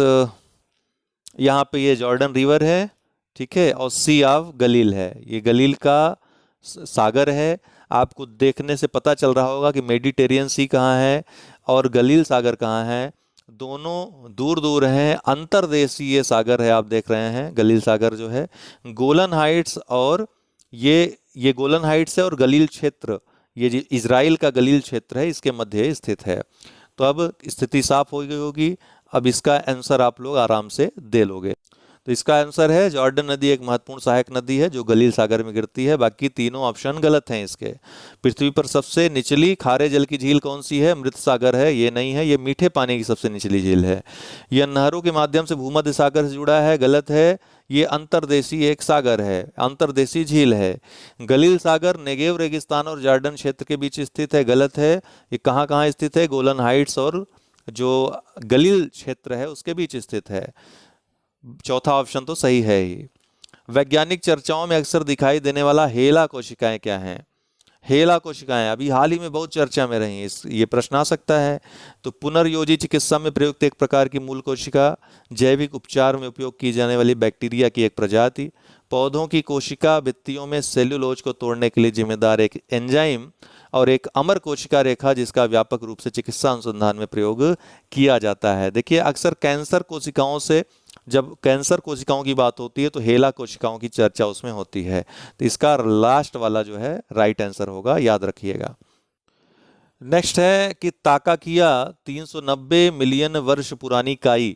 यहाँ पे ये जॉर्डन रिवर है, ठीक है, और सी ऑफ गलील है। ये गलील का सागर है। आपको देखने से पता चल रहा होगा कि मेडिटेरियन सी कहाँ है और गलील सागर कहाँ है। दोनों दूर दूर हैं, अंतर्देशीय सागर है। आप देख रहे हैं गलील सागर जो है गोलन हाइट्स, और ये गोलन हाइट्स है और गलील क्षेत्र, ये जो इजराइल का गलील क्षेत्र है इसके मध्य स्थित है। तो अब स्थिति साफ हो गई होगी। अब इसका आंसर आप लोग आराम से दे लोगे। तो इसका आंसर है जॉर्डन नदी एक महत्वपूर्ण सहायक नदी है जो गलील सागर में गिरती है। बाकी तीनों ऑप्शन गलत हैं इसके। पृथ्वी पर सबसे निचली खारे जल की झील कौन सी है, मृत सागर है, ये नहीं है, ये मीठे पानी की सबसे निचली झील है। यह नहरों के माध्यम से भूमध्य सागर से जुड़ा है, गलत है। ये अंतर्देशीय एक सागर है, अंतर्देशीय झील है। गलील सागर नेगेव रेगिस्तान और जॉर्डन क्षेत्र के बीच स्थित है, गलत है। ये कहाँ कहाँ स्थित है, गोलन हाइट्स और जो गलील क्षेत्र है उसके बीच स्थित है। चौथा ऑप्शन तो सही है ही। वैज्ञानिक चर्चाओं में अक्सर दिखाई देने वाला हेला कोशिकाएं क्या हैं। हेला कोशिकाएं अभी हाल ही में बहुत चर्चा में रही हैं, इस ये प्रश्न आ सकता है। तो पुनर्योजी चिकित्सा में प्रयुक्त एक प्रकार की मूल कोशिका, जैविक उपचार में उपयोग की जाने वाली बैक्टीरिया की एक प्रजाति, पौधों की कोशिका भित्तियों में सेल्यूलोज को तोड़ने के लिए जिम्मेदार एक एंजाइम, और एक अमर कोशिका रेखा जिसका व्यापक रूप से चिकित्सा अनुसंधान में प्रयोग किया जाता है। देखिए अक्सर कैंसर कोशिकाओं से, जब कैंसर कोशिकाओं की बात होती है तो हेला कोशिकाओं की चर्चा उसमें होती है। तो इसका लास्ट वाला जो है राइट आंसर होगा, याद रखिएगा। नेक्स्ट है कि ताकाकिया 390 मिलियन वर्ष पुरानी काई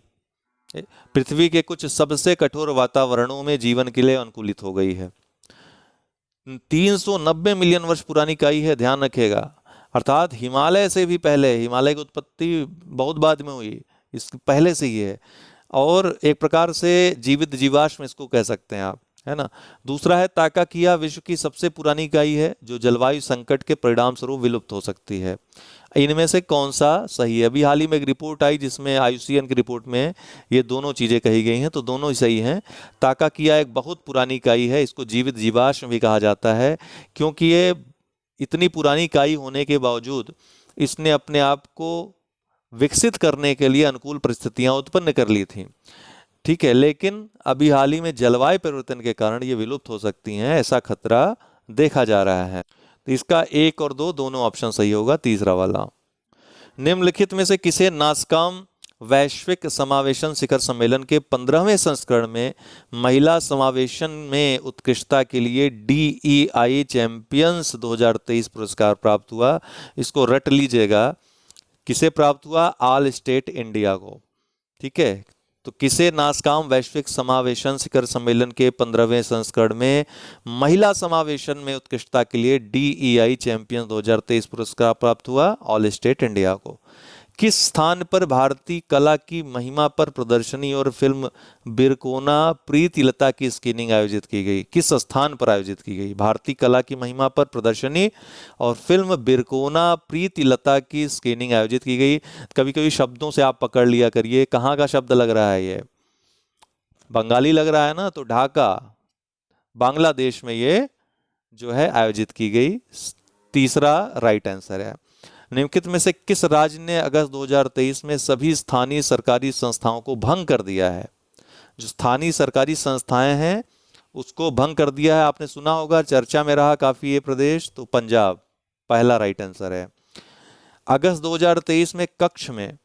पृथ्वी के कुछ सबसे कठोर वातावरणों में जीवन के लिए अनुकूलित हो गई है। 390 मिलियन वर्ष पुरानी काई है, ध्यान रखिएगा। अर्थात हिमालय से भी पहले, हिमालय की उत्पत्ति बहुत बाद में हुई, इसके पहले से ही है, और एक प्रकार से जीवित जीवाश्म इसको कह सकते हैं आप, है ना। दूसरा है ताकाकिया विश्व की सबसे पुरानी इकाई है जो जलवायु संकट के परिणाम स्वरूप विलुप्त हो सकती है। इनमें से कौन सा सही है? अभी हाल ही में एक रिपोर्ट आई जिसमें IUCN की रिपोर्ट में ये दोनों चीज़ें कही गई हैं, तो दोनों ही सही हैं। ताकाकिया एक बहुत पुरानी इकाई है, इसको जीवित जीवाश्म भी कहा जाता है, क्योंकि ये इतनी पुरानी इकाई होने के बावजूद इसने अपने आप को विकसित करने के लिए अनुकूल परिस्थितियां उत्पन्न कर ली थी, ठीक है। लेकिन अभी हाल ही में जलवायु परिवर्तन के कारण ये विलुप्त हो सकती हैं, ऐसा खतरा देखा जा रहा है। तो इसका 1 और 2 दोनों ऑप्शन सही होगा, तीसरा वाला। निम्नलिखित में से किसे नास्कॉम वैश्विक समावेशन शिखर सम्मेलन के 15वें संस्करण में महिला समावेशन में उत्कृष्टता के लिए DEI चैंपियंस 2023 पुरस्कार प्राप्त हुआ? इसको रट लीजिएगा, किसे प्राप्त हुआ? ऑल स्टेट इंडिया को, ठीक है। तो किसे नास्कॉम वैश्विक समावेशन शिखर सम्मेलन के 15वें संस्करण में महिला समावेशन में उत्कृष्टता के लिए DEI चैंपियन 2023 पुरस्कार प्राप्त हुआ? ऑल स्टेट इंडिया को। किस स्थान पर भारतीय कला की महिमा पर प्रदर्शनी और फिल्म बिरकोना प्रीतिलता की स्क्रीनिंग आयोजित की गई? किस स्थान पर आयोजित की गई? भारतीय कला की महिमा पर प्रदर्शनी और फिल्म बिरकोना प्रीतिलता की स्क्रीनिंग आयोजित की गई। कभी कभी शब्दों से आप पकड़ लिया करिए, कहाँ का शब्द लग रहा है ये? बंगाली लग रहा है ना, तो ढाका, बांग्लादेश में ये जो है आयोजित की गई। तीसरा राइट आंसर है। निम्नलिखित में से किस राज्य ने अगस्त 2023 में सभी स्थानीय सरकारी संस्थाओं को भंग कर दिया है? जो स्थानीय सरकारी संस्थाएं हैं उसको भंग कर दिया है, आपने सुना होगा, चर्चा में रहा काफी ये प्रदेश, तो पंजाब पहला राइट आंसर है। अगस्त 2023 में कच्छ में,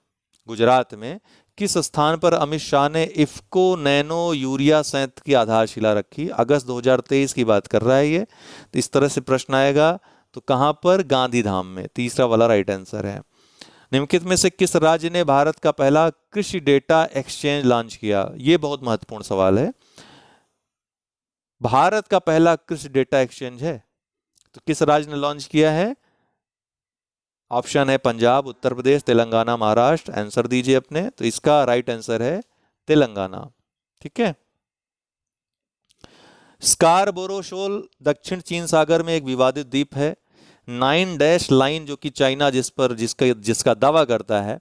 गुजरात में किस स्थान पर अमित शाह ने इफ्को नैनो यूरिया संयंत्र की आधारशिला रखी? अगस्त 2023 की बात कर रहा है ये, तो इस तरह से प्रश्न आएगा। तो कहां पर? गांधीधाम में, तीसरा वाला राइट आंसर है। निम्नलिखित में से किस राज्य ने भारत का पहला कृषि डेटा एक्सचेंज लॉन्च किया? ये बहुत महत्वपूर्ण सवाल है। भारत का पहला कृषि डेटा एक्सचेंज है, तो किस राज्य ने लॉन्च किया है? ऑप्शन है पंजाब, उत्तर प्रदेश, तेलंगाना, महाराष्ट्र। आंसर दीजिए अपने। तो इसका राइट आंसर है तेलंगाना, ठीक है। स्कारबोरो शोल दक्षिण चीन सागर में एक विवादित द्वीप है। 9 डैश लाइन जो कि चाइना जिसका दावा करता है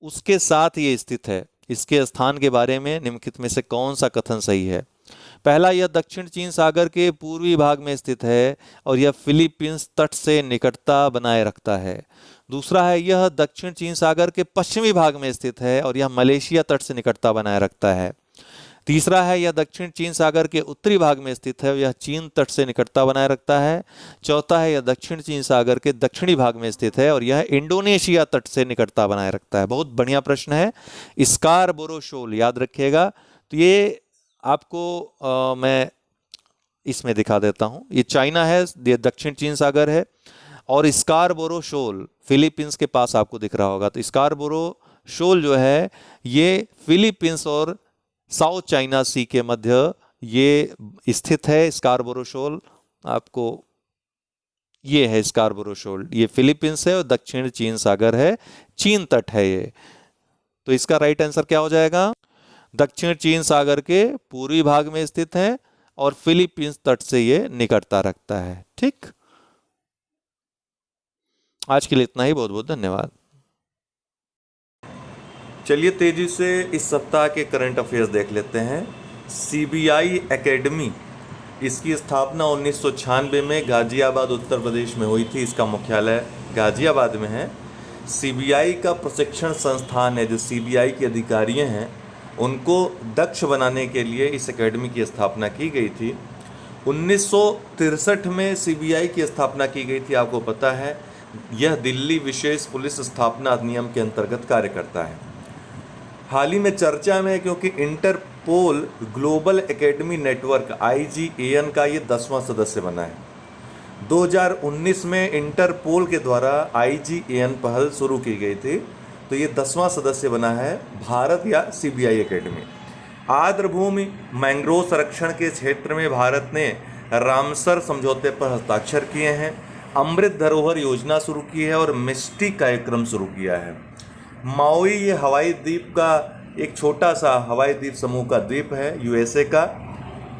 उसके साथ ये स्थित है। इसके स्थान के बारे में निम्नलिखित में से कौन सा कथन सही है? पहला, यह दक्षिण चीन सागर के पूर्वी भाग में स्थित है और यह फिलीपींस तट से निकटता बनाए रखता है। दूसरा है, यह दक्षिण चीन सागर के पश्चिमी भाग में स्थित है और यह मलेशिया तट से निकटता बनाए रखता है। तीसरा है, यह दक्षिण चीन सागर के उत्तरी भाग में स्थित है और यह चीन तट से निकटता बनाए रखता है। चौथा है, यह दक्षिण चीन सागर के दक्षिणी भाग में स्थित है और यह इंडोनेशिया तट से निकटता बनाए रखता है। बहुत बढ़िया प्रश्न है। स्कारबोरो शोल याद रखिएगा। तो ये आपको मैं इसमें दिखा देता हूं। ये चाइना है, ये दक्षिण चीन सागर है, और स्कारबोरो शोल फिलीपींस के पास आपको दिख रहा होगा। तो स्कारबोरो शोल जो है ये फिलीपींस और साउथ चाइना सी के मध्य ये स्थित है। स्कारबोरो शोल आपको ये है, स्कारबोरो शोल ये फिलीपींस है और दक्षिण चीन सागर है, चीन तट है ये। तो इसका राइट आंसर क्या हो जाएगा? दक्षिण चीन सागर के पूर्वी भाग में स्थित है और फिलीपींस तट से ये निकटता रखता है, ठीक। आज के लिए इतना ही, बहुत बहुत धन्यवाद। चलिए तेजी से इस सप्ताह के करंट अफेयर्स देख लेते हैं। CBI एकेडमी इसकी स्थापना 1996 में गाजियाबाद उत्तर प्रदेश में हुई थी। इसका मुख्यालय गाजियाबाद में है। सीबीआई का प्रशिक्षण संस्थान है। जो सीबीआई के अधिकारी हैं उनको दक्ष बनाने के लिए इस एकेडमी की स्थापना की गई थी। 1963 में सीबीआई की स्थापना की गई थी, आपको पता है। यह दिल्ली विशेष पुलिस स्थापना अधिनियम के अंतर्गत कार्य करता है। हाल ही में चर्चा में है क्योंकि Interpol global academy network IGAN का ये 10वां सदस्य बना है। 2019 में इंटरपोल के द्वारा IGAN पहल शुरू की गई थी, तो ये 10वां सदस्य बना है भारत या सीबीआई एकेडमी। आर्द्रभूमि मैंग्रोव संरक्षण के क्षेत्र में भारत ने रामसर समझौते पर हस्ताक्षर किए हैं। अमृत धरोहर योजना शुरू की है और मिस्टी कार्यक्रम शुरू किया है। माउई ये हवाई द्वीप का एक छोटा सा हवाई द्वीप समूह का द्वीप है USA का।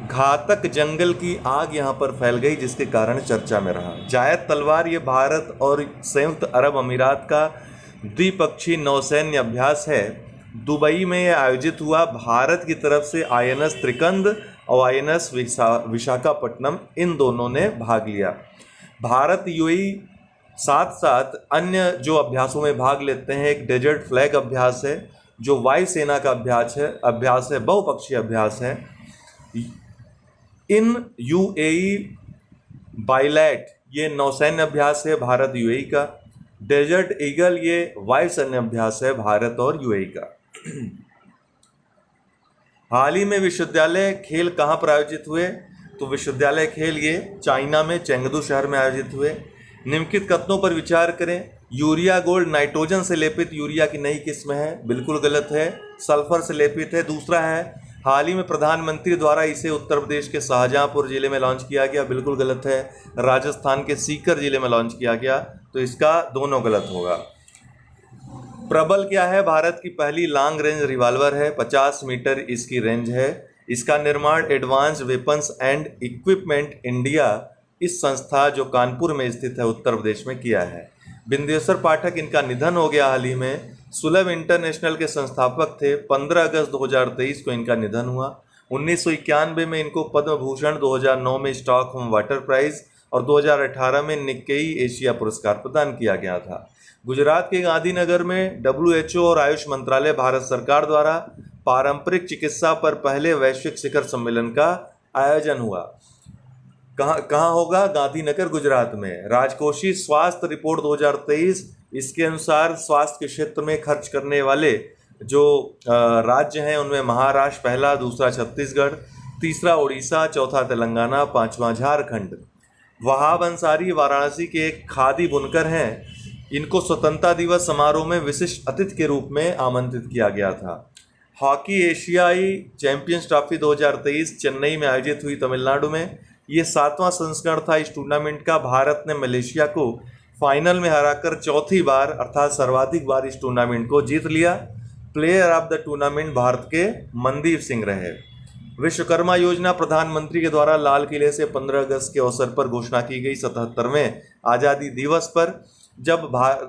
घातक जंगल की आग यहाँ पर फैल गई जिसके कारण चर्चा में रहा। जायद तलवार ये भारत और संयुक्त अरब अमीरात का द्विपक्षीय नौसैन्य अभ्यास है। दुबई में यह आयोजित हुआ। भारत की तरफ से INS त्रिकंद और INS विशाखापट्टनम इन दोनों ने भाग लिया। भारत UAE साथ साथ अन्य जो अभ्यासों में भाग लेते हैं। एक डेजर्ट फ्लैग अभ्यास है जो वायुसेना का अभ्यास है, बहुपक्षीय अभ्यास है। इन UAE बाइलैट ये नौसैन्य अभ्यास है भारत UAE का। डेजर्ट ईगल ये वायुसैन्य अभ्यास है भारत और UAE का। हाल ही में विश्वविद्यालय खेल कहाँ पर आयोजित हुए? तो विश्वविद्यालय खेल ये चाइना में चेंगडू शहर में आयोजित हुए। निम्नलिखित कथनों पर विचार करें। यूरिया गोल्ड नाइट्रोजन से लेपित यूरिया की नई किस्म है, बिल्कुल गलत है। सल्फर से लेपित है। दूसरा है हाल ही में प्रधानमंत्री द्वारा इसे उत्तर प्रदेश के शाहजहांपुर जिले में लॉन्च किया गया, बिल्कुल गलत है। राजस्थान के सीकर जिले में लॉन्च किया गया, तो इसका दोनों गलत होगा। प्रबल क्या है? भारत की पहली लॉन्ग रेंज रिवॉल्वर है, 50 मीटर इसकी रेंज है। इसका निर्माण advance weapons and equipment India इस संस्था जो कानपुर में स्थित है उत्तर प्रदेश में किया है। बिंदेश्वर पाठक इनका निधन हो गया हाल ही में। सुलभ इंटरनेशनल के संस्थापक थे। 15 अगस्त 2023 को इनका निधन हुआ। 1991 में इनको पद्म भूषण, 2009 में स्टॉकहोम वाटर प्राइज और 2018 में निक्केई एशिया पुरस्कार प्रदान किया गया था। गुजरात के गांधीनगर में WHO और आयुष मंत्रालय भारत सरकार द्वारा पारंपरिक चिकित्सा पर पहले वैश्विक शिखर सम्मेलन का आयोजन हुआ। कहाँ होगा? गांधीनगर, गुजरात में। राजकोषीय स्वास्थ्य रिपोर्ट 2023 इसके अनुसार स्वास्थ्य के क्षेत्र में खर्च करने वाले जो राज्य हैं उनमें महाराष्ट्र पहला, दूसरा छत्तीसगढ़, तीसरा उड़ीसा, चौथा तेलंगाना, पांचवा झारखंड। वहाब अंसारी वाराणसी के एक खादी बुनकर हैं। इनको स्वतंत्रता दिवस समारोह में विशिष्ट अतिथि के रूप में आमंत्रित किया गया था। हॉकी एशियाई चैंपियंस ट्रॉफी 2023 चेन्नई में आयोजित हुई, तमिलनाडु में। ये 7वां संस्करण था इस टूर्नामेंट का। भारत ने मलेशिया को फाइनल में हराकर चौथी बार अर्थात सर्वाधिक बार इस टूर्नामेंट को जीत लिया। Player of the tournament Bharat के मनदीप सिंह रहे। विश्वकर्मा योजना प्रधानमंत्री के द्वारा लाल किले से 15 अगस्त के अवसर पर घोषणा की गई 77वें आज़ादी दिवस पर, जब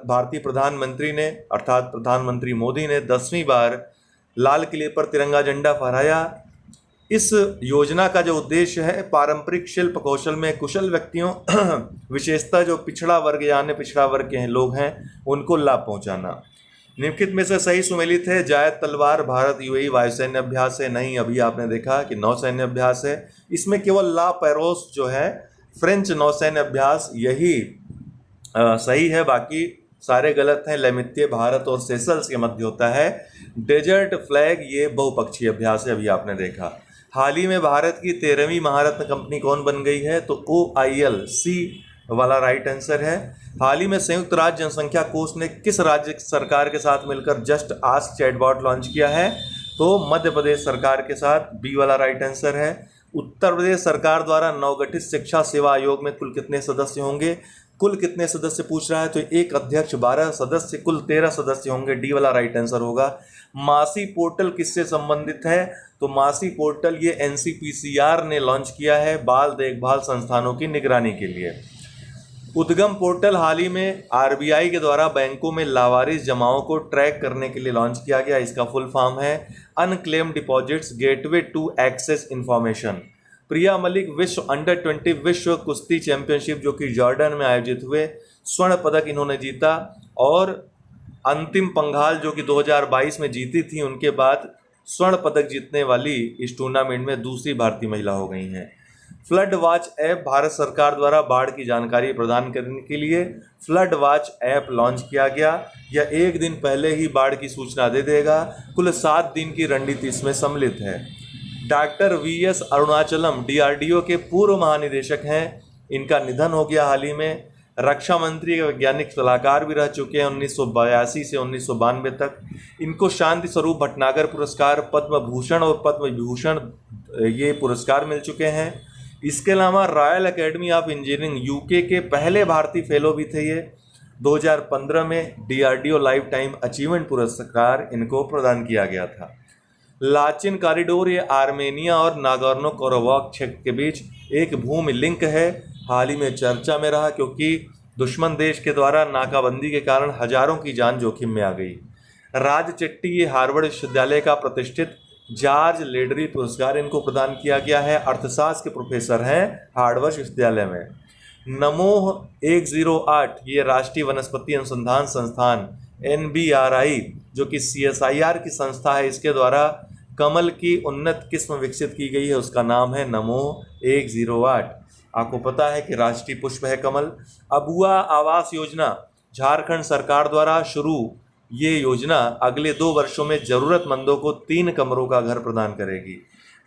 भारतीय प्रधानमंत्री ने अर्थात प्रधानमंत्री मोदी ने 10वीं बार लाल किले पर तिरंगा झंडा फहराया। इस योजना का जो उद्देश्य है पारंपरिक शिल्प कौशल में कुशल व्यक्तियों विशेषतः जो पिछड़ा वर्ग या अन्य पिछड़ा वर्ग के लोग हैं उनको लाभ पहुंचाना। निम्नलिखित में से सही सुमेलित है। जायद तलवार भारत UAE वायुसैन्य अभ्यास है। नहीं, अभी आपने देखा कि नौसैन्य अभ्यास है। इसमें केवल ला पेरोस जो है फ्रेंच नौसैन्य अभ्यास यही सही है, बाकी सारे गलत हैं। लेमित्ये भारत और सेशल्स के मध्य होता है। डेजर्ट फ्लैग ये बहुपक्षीय अभ्यास है, अभी आपने देखा। हाल ही में भारत की 13वीं महारत्न कंपनी कौन बन गई है? तो OIL, C वाला राइट आंसर है। हाल ही में संयुक्त राज्य जनसंख्या कोष ने किस राज्य सरकार के साथ मिलकर जस्ट आस्क चैटबॉट लॉन्च किया है? तो मध्य प्रदेश सरकार के साथ, B वाला राइट आंसर है। उत्तर प्रदेश सरकार द्वारा नवगठित शिक्षा सेवा आयोग में कुल कितने सदस्य होंगे? कुल कितने सदस्य पूछ रहा है तो एक अध्यक्ष, 12 सदस्य, कुल 13 सदस्य होंगे। डी वाला राइट आंसर होगा। मासी पोर्टल किससे संबंधित है? तो मासी पोर्टल ये NCPCR ने लॉन्च किया है बाल देखभाल संस्थानों की निगरानी के लिए। उद्गम पोर्टल हाल ही में RBI के द्वारा बैंकों में लावारिस जमाओं को ट्रैक करने के लिए लॉन्च किया गया। इसका फुल फॉर्म है unclaimed deposits gateway to access information. Priya Malik विश्व अंडर 20 विश्व कुश्ती चैंपियनशिप जो कि जॉर्डन में आयोजित हुए, स्वर्ण पदक इन्होंने जीता। और अंतिम पंघाल जो कि 2022 में जीती थी, उनके बाद स्वर्ण पदक जीतने वाली इस टूर्नामेंट में दूसरी भारतीय महिला हो गई हैं। फ्लड वॉच ऐप भारत सरकार द्वारा बाढ़ की जानकारी प्रदान करने के लिए फ्लड वॉच ऐप लॉन्च किया गया। यह एक दिन पहले ही बाढ़ की सूचना दे देगा। कुल 7 दिन की रणनीति इसमें सम्मिलित है। डॉक्टर वीएस अरुणाचलम डीआरडीओ के पूर्व महानिदेशक हैं। इनका निधन हो गया हाल ही में। रक्षा मंत्री वैज्ञानिक सलाहकार भी रह चुके हैं 1982 से 1992 तक। इनको शांति स्वरूप भटनागर पुरस्कार, पद्म भूषण और पद्म विभूषण ये पुरस्कार मिल चुके हैं। इसके अलावा royal academy of engineering UK के पहले भारतीय फेलो भी थे ये। 2015 में डीआरडीओ लाइफ टाइम अचीवमेंट पुरस्कार इनको प्रदान किया गया था। लाचिन कॉरिडोर ये आर्मेनिया और नागोर्नो काराबाख क्षेत्र के बीच एक भूमि लिंक है। हाल ही में चर्चा में रहा क्योंकि दुश्मन देश के द्वारा नाकाबंदी के कारण हजारों की जान जोखिम में आ गई। राज चेट्टी ये हार्वर्ड विश्वविद्यालय का प्रतिष्ठित जॉर्ज लेडरी पुरस्कार इनको प्रदान किया गया है। अर्थशास्त्र के प्रोफेसर हैं हार्वर्ड विश्वविद्यालय में। नमोह 108 ये राष्ट्रीय वनस्पति अनुसंधान संस्थान NBRI जो कि CSIR की संस्था है, इसके द्वारा कमल की उन्नत किस्म विकसित की गई है। उसका नाम है नमोह 108। आपको पता है कि राष्ट्रीय पुष्प है कमल। अबुआ आवास योजना झारखंड सरकार द्वारा शुरू, ये योजना अगले 2 वर्षों में जरूरतमंदों को 3 कमरों का घर प्रदान करेगी।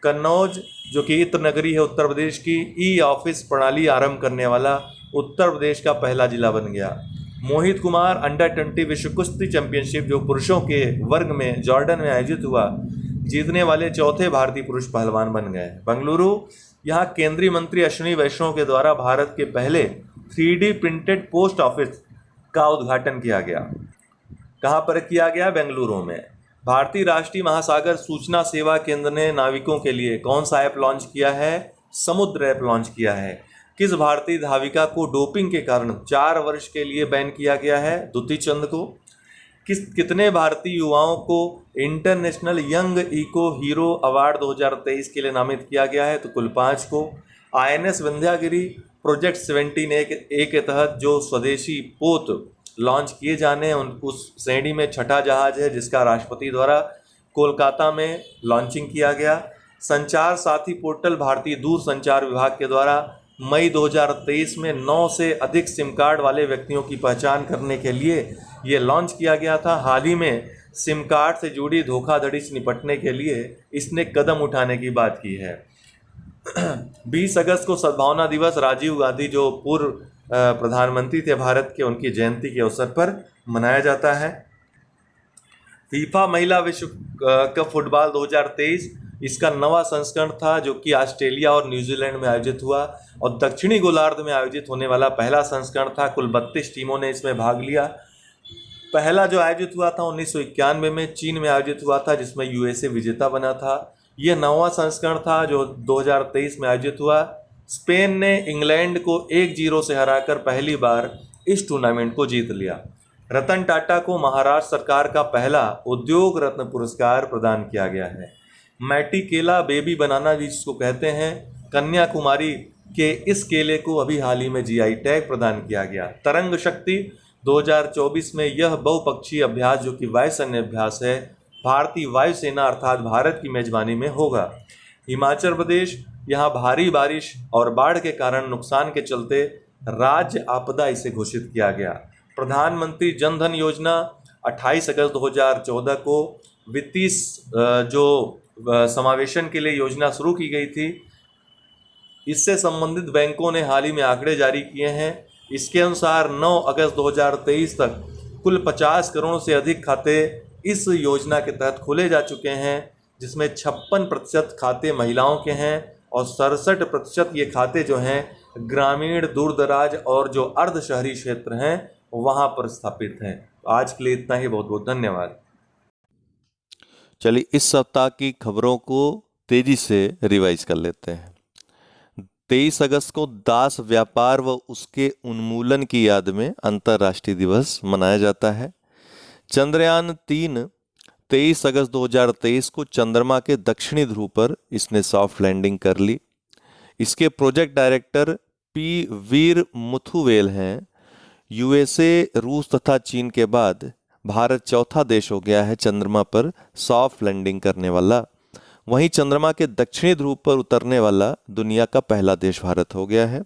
कन्नौज जो कि इत्र नगरी है उत्तर प्रदेश की, ई ऑफिस प्रणाली आरंभ करने वाला उत्तर प्रदेश का पहला जिला बन गया। मोहित कुमार अंडर 20 विश्व कुश्ती चैंपियनशिप जो पुरुषों के वर्ग में जॉर्डन में आयोजित हुआ, जीतने वाले चौथे भारतीय पुरुष पहलवान बन गए। बेंगलुरु, यहाँ केंद्रीय मंत्री अश्विनी वैष्णव के द्वारा भारत के पहले 3D प्रिंटेड पोस्ट ऑफिस का उद्घाटन किया गया। कहाँ पर किया गया? बेंगलुरु में। भारतीय राष्ट्रीय महासागर सूचना सेवा केंद्र ने नाविकों के लिए कौन सा ऐप लॉन्च किया है? समुद्र ऐप लॉन्च किया है। किस भारतीय धाविका को डोपिंग के कारण 4 वर्ष के लिए बैन किया गया है? दुती चंद को। कितने भारतीय युवाओं को international young eco hero award 2023 के लिए नामित किया गया है? तो कुल 5 को। INS विंध्यागिरी प्रोजेक्ट 17A के तहत जो स्वदेशी पोत लॉन्च किए जाने हैं उस श्रेणी में छठा जहाज है, जिसका राष्ट्रपति द्वारा कोलकाता में लॉन्चिंग किया गया। संचार साथी पोर्टल भारतीय दूरसंचार विभाग के द्वारा मई 2023 में 9 से अधिक सिम कार्ड वाले व्यक्तियों की पहचान करने के लिए ये लॉन्च किया गया था। हाल ही में सिम कार्ड से जुड़ी धोखाधड़ी से निपटने के लिए इसने कदम उठाने की बात की है। 20 अगस्त को सद्भावना दिवस राजीव गांधी जो पूर्व प्रधानमंत्री थे भारत के, उनकी जयंती के अवसर पर मनाया जाता है। फीफा महिला विश्व कप फुटबॉल 2023 इसका नवा संस्करण था जो कि ऑस्ट्रेलिया और न्यूजीलैंड में आयोजित हुआ और दक्षिणी गोलार्ध में आयोजित होने वाला पहला संस्करण था। कुल 32 टीमों ने इसमें भाग लिया। पहला जो आयोजित हुआ था 1991 में चीन में आयोजित हुआ था, जिसमें USA विजेता बना था। यह 9वां संस्करण था जो 2023 में आयोजित हुआ। स्पेन ने इंग्लैंड को 1-0 से हराकर पहली बार इस टूर्नामेंट को जीत लिया। रतन टाटा को महाराष्ट्र सरकार का पहला उद्योग रत्न पुरस्कार प्रदान किया गया है। मैटी केला बेबी बनाना जिसको कहते हैं, कन्याकुमारी के इस केले को अभी हाल ही में GI टैग प्रदान किया गया। तरंग शक्ति 2024 में यह बहुपक्षीय अभ्यास जो कि वायुसैन्य अभ्यास है, भारतीय वायुसेना अर्थात भारत की मेजबानी में होगा। हिमाचल प्रदेश, यहाँ भारी बारिश और बाढ़ के कारण नुकसान के चलते राज्य आपदा इसे घोषित किया गया। प्रधानमंत्री जन धन योजना 28 अगस्त 2014 को वित्तीय जो समावेशन के लिए योजना शुरू की गई थी, इससे संबंधित बैंकों ने हाल ही में आंकड़े जारी किए हैं। इसके अनुसार 9 अगस्त 2023 तक कुल 50 करोड़ से अधिक खाते इस योजना के तहत खोले जा चुके हैं, जिसमें 56% खाते महिलाओं के हैं और 67% ये खाते जो हैं ग्रामीण, दूरदराज और जो अर्ध शहरी क्षेत्र हैं वहाँ पर स्थापित हैं। आज के लिए इतना ही। बहुत बहुत धन्यवाद। चलिए इस सप्ताह की खबरों को तेजी से रिवाइज कर लेते हैं। 23 अगस्त को दास व्यापार व उसके उन्मूलन की याद में अंतर्राष्ट्रीय दिवस मनाया जाता है। चंद्रयान 3 23 अगस्त 2023 को चंद्रमा के दक्षिणी ध्रुव पर इसने सॉफ्ट लैंडिंग कर ली। इसके प्रोजेक्ट डायरेक्टर पी वीर मुथुवेल हैं। यूएसए, रूस तथा चीन के बाद भारत चौथा देश हो गया है चंद्रमा पर सॉफ्ट लैंडिंग करने वाला। वहीं चंद्रमा के दक्षिणी ध्रुव पर उतरने वाला दुनिया का पहला देश भारत हो गया है।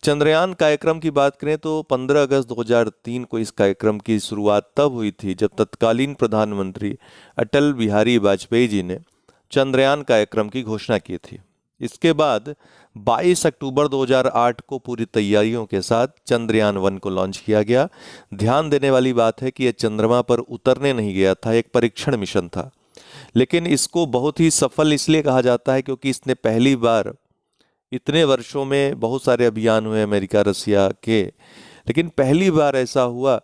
चंद्रयान कार्यक्रम की बात करें तो 15 अगस्त 2003 को इस कार्यक्रम की शुरुआत तब हुई थी जब तत्कालीन प्रधानमंत्री अटल बिहारी वाजपेयी जी ने चंद्रयान कार्यक्रम की घोषणा की थी। इसके बाद 22 अक्टूबर 2008 को पूरी तैयारियों के साथ चंद्रयान 1 को लॉन्च किया गया। ध्यान देने वाली बात है कि यह चंद्रमा पर उतरने नहीं गया था, एक परीक्षण मिशन था। लेकिन इसको बहुत ही सफल इसलिए कहा जाता है क्योंकि इसने पहली बार, इतने वर्षों में बहुत सारे अभियान हुए अमेरिका रसिया के, लेकिन पहली बार ऐसा हुआ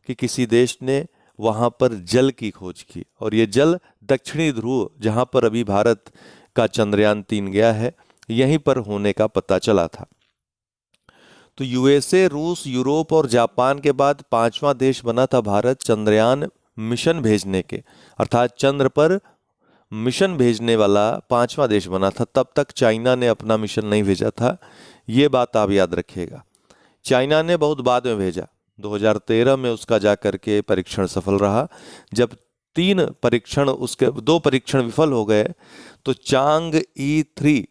कि किसी देश ने वहाँ पर जल की खोज की, और ये जल दक्षिणी ध्रुव जहाँ पर अभी भारत का चंद्रयान 3 गया है, यहीं पर होने का पता चला था। तो यूएसए, रूस, यूरोप और जापान के बाद 5वां देश बना था भारत चंद्रयान मिशन भेजने के, अर्थात चंद्र पर मिशन भेजने वाला 5वां देश बना था। तब तक चाइना ने अपना मिशन नहीं भेजा था, ये बात आप याद रखिएगा। चाइना ने बहुत बाद में भेजा, 2013 में उसका जाकर के परीक्षण सफल रहा। जब 2 परीक्षण विफल हो गए तो चांग-ई 3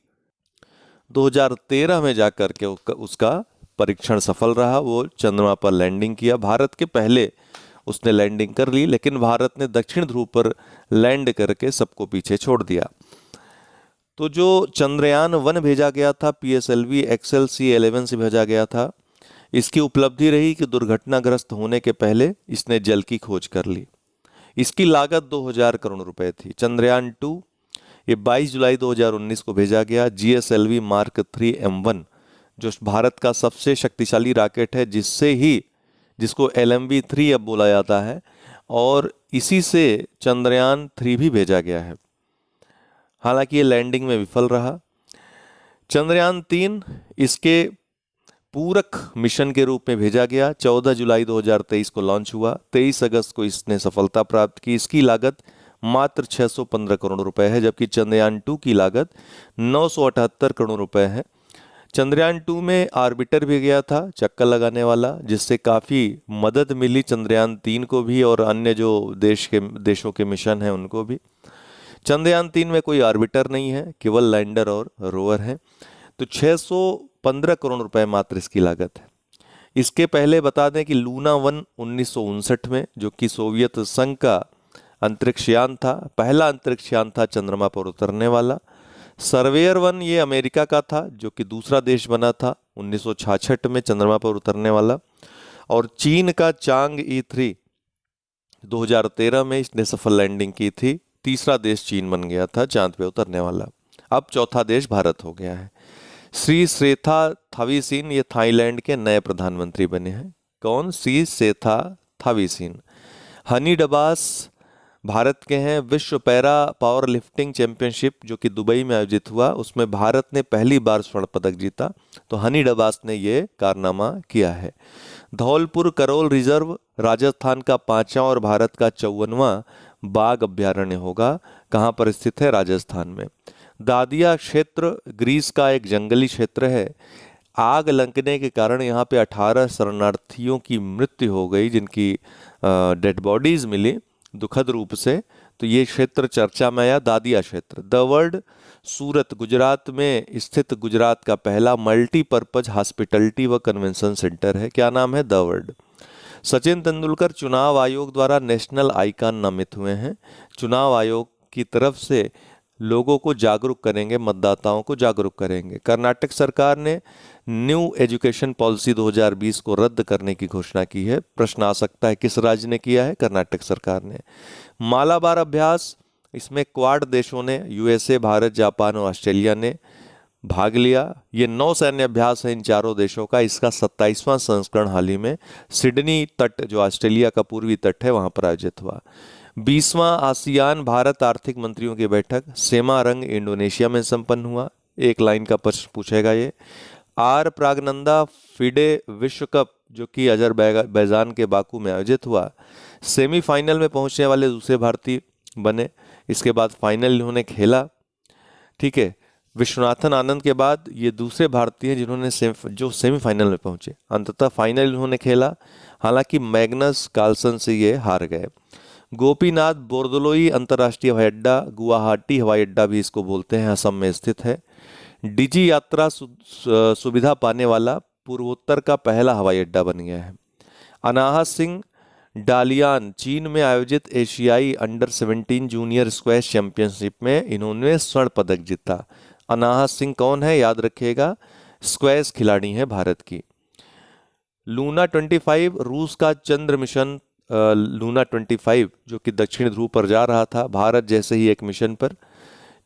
2013 में जाकर के उसका परीक्षण सफल रहा। वो चंद्रमा पर लैंडिंग किया, भारत के पहले उसने लैंडिंग कर ली, लेकिन भारत ने दक्षिण ध्रुव पर लैंड करके सबको पीछे छोड़ दिया। तो जो चंद्रयान 1 भेजा गया था, PSLV XLC-11 से भेजा गया था, इसकी उपलब्धि रही कि दुर्घटनाग्रस्त होने के पहले इसने जल की खोज कर ली। इसकी लागत 2000 करोड़ रुपए थी। चंद्रयान 2 ये 22 जुलाई 2019 को भेजा गया। GSLV Mark 3 M1 जो भारत का सबसे शक्तिशाली रॉकेट है, जिसको LMV-3 अब बोला जाता है, और इसी से चंद्रयान 3 भी भेजा गया है। हालांकि ये लैंडिंग में विफल रहा। चंद्रयान 3 इसके पूरक मिशन के रूप में भेजा गया। 14 जुलाई 2023 को लॉन्च हुआ। 23 अगस्त को इसने सफलता प्राप्त की। इसकी लागत मात्र 615 करोड़ रुपए है, जबकि चंद्रयान 2 की लागत 978 करोड़ रुपए है। चंद्रयान 2 में ऑर्बिटर भी गया था, चक्कर लगाने वाला, जिससे काफ़ी मदद मिली चंद्रयान 3 को भी और अन्य जो देशों के मिशन हैं उनको भी। चंद्रयान 3 में कोई ऑर्बिटर नहीं है, केवल लैंडर और रोवर है। तो 615 करोड़ रुपए मात्र इसकी लागत है। इसके पहले बता दें कि लूना 1 1959 में, जो कि सोवियत संघ का अंतरिक्षयान था, पहला अंतरिक्षयान था चंद्रमा पर उतरने वाला। सर्वेयर 1 ये अमेरिका का था, जो कि दूसरा देश बना था 1966 में चंद्रमा पर उतरने वाला। और चीन का चांग-ई 3 2013 में इसने सफल लैंडिंग की थी। तीसरा देश चीन बन गया था चांद पे उतरने वाला। अब चौथा देश भारत हो गया है। श्री सेथा थाविसिन ये थाईलैंड के नए प्रधानमंत्री बने हैं। कौन? श्री सेथा थाविसिन। हनी डबास भारत के हैं। विश्व पैरा पावर लिफ्टिंग चैंपियनशिप जो कि दुबई में आयोजित हुआ, उसमें भारत ने पहली बार स्वर्ण पदक जीता। तो हनी डबास ने ये कारनामा किया है। धौलपुर करोल रिजर्व राजस्थान का 5वां और भारत का 54वां बाघ अभ्यारण्य होगा। कहाँ पर स्थित है? राजस्थान में। दादिया क्षेत्र ग्रीस का एक जंगली क्षेत्र है। आग लगने के कारण यहाँ पे 18 शरणार्थियों की मृत्यु हो गई, जिनकी डेड बॉडीज मिली दुखद रूप से। तो ये क्षेत्र चर्चा में आया, दादिया क्षेत्र। द वर्ल्ड सूरत गुजरात में स्थित गुजरात का पहला मल्टीपर्पज हॉस्पिटलिटी व कन्वेंशन सेंटर है। क्या नाम है? The world. सचिन तेंदुलकर चुनाव आयोग द्वारा नेशनल आइकॉन नामित हुए हैं। चुनाव आयोग की तरफ से लोगों को जागरूक करेंगे, मतदाताओं को जागरूक करेंगे। कर्नाटक सरकार ने न्यू एजुकेशन पॉलिसी 2020 को रद्द करने की घोषणा की है। प्रश्न आ सकता है किस राज्य ने किया है? कर्नाटक सरकार ने। मालाबार अभ्यास, इसमें क्वाड देशों ने, यूएसए, भारत, जापान और ऑस्ट्रेलिया ने भाग लिया। ये 9 सैन्य अभ्यास है इन चारों देशों का। इसका 27वां संस्करण हाल ही में सिडनी तट, जो ऑस्ट्रेलिया का पूर्वी तट है, वहां पर आयोजित हुआ। 20वां आसियान भारत आर्थिक मंत्रियों की बैठक सेमारंग इंडोनेशिया में संपन्न हुआ। एक लाइन का प्रश्न पूछेगा ये। आर प्रागनंदा फिडे विश्व कप जो कि अजरबैजान के बाकू में आयोजित हुआ, सेमीफाइनल में पहुंचने वाले दूसरे भारतीय बने। इसके बाद फाइनल इन्होंने खेला, ठीक है। विश्वनाथन आनंद के बाद ये दूसरे भारतीय हैं जिन्होंने जो सेमीफाइनल में पहुंचे। अंततः फाइनल उन्होंने खेला, हालांकि मैग्नस कार्लसन से ये हार गए। गोपीनाथ बोरदोलोई अंतर्राष्ट्रीय हवाई अड्डा, गुवाहाटी हवाई अड्डा भी इसको बोलते हैं, असम में स्थित है। डिजी यात्रा सुविधा पाने वाला पूर्वोत्तर का पहला हवाई अड्डा बन गया है। अनाहत सिंह डालियान चीन में आयोजित एशियाई अंडर 17 जूनियर स्क्वैश चैंपियनशिप में इन्होंने स्वर्ण पदक जीता। अनाहत सिंह कौन है, याद रखिएगा, स्क्वैश खिलाड़ी हैं भारत की। लूना 25 रूस का चंद्र मिशन, लूना 25 जो कि दक्षिण ध्रुव पर जा रहा था भारत जैसे ही एक मिशन पर,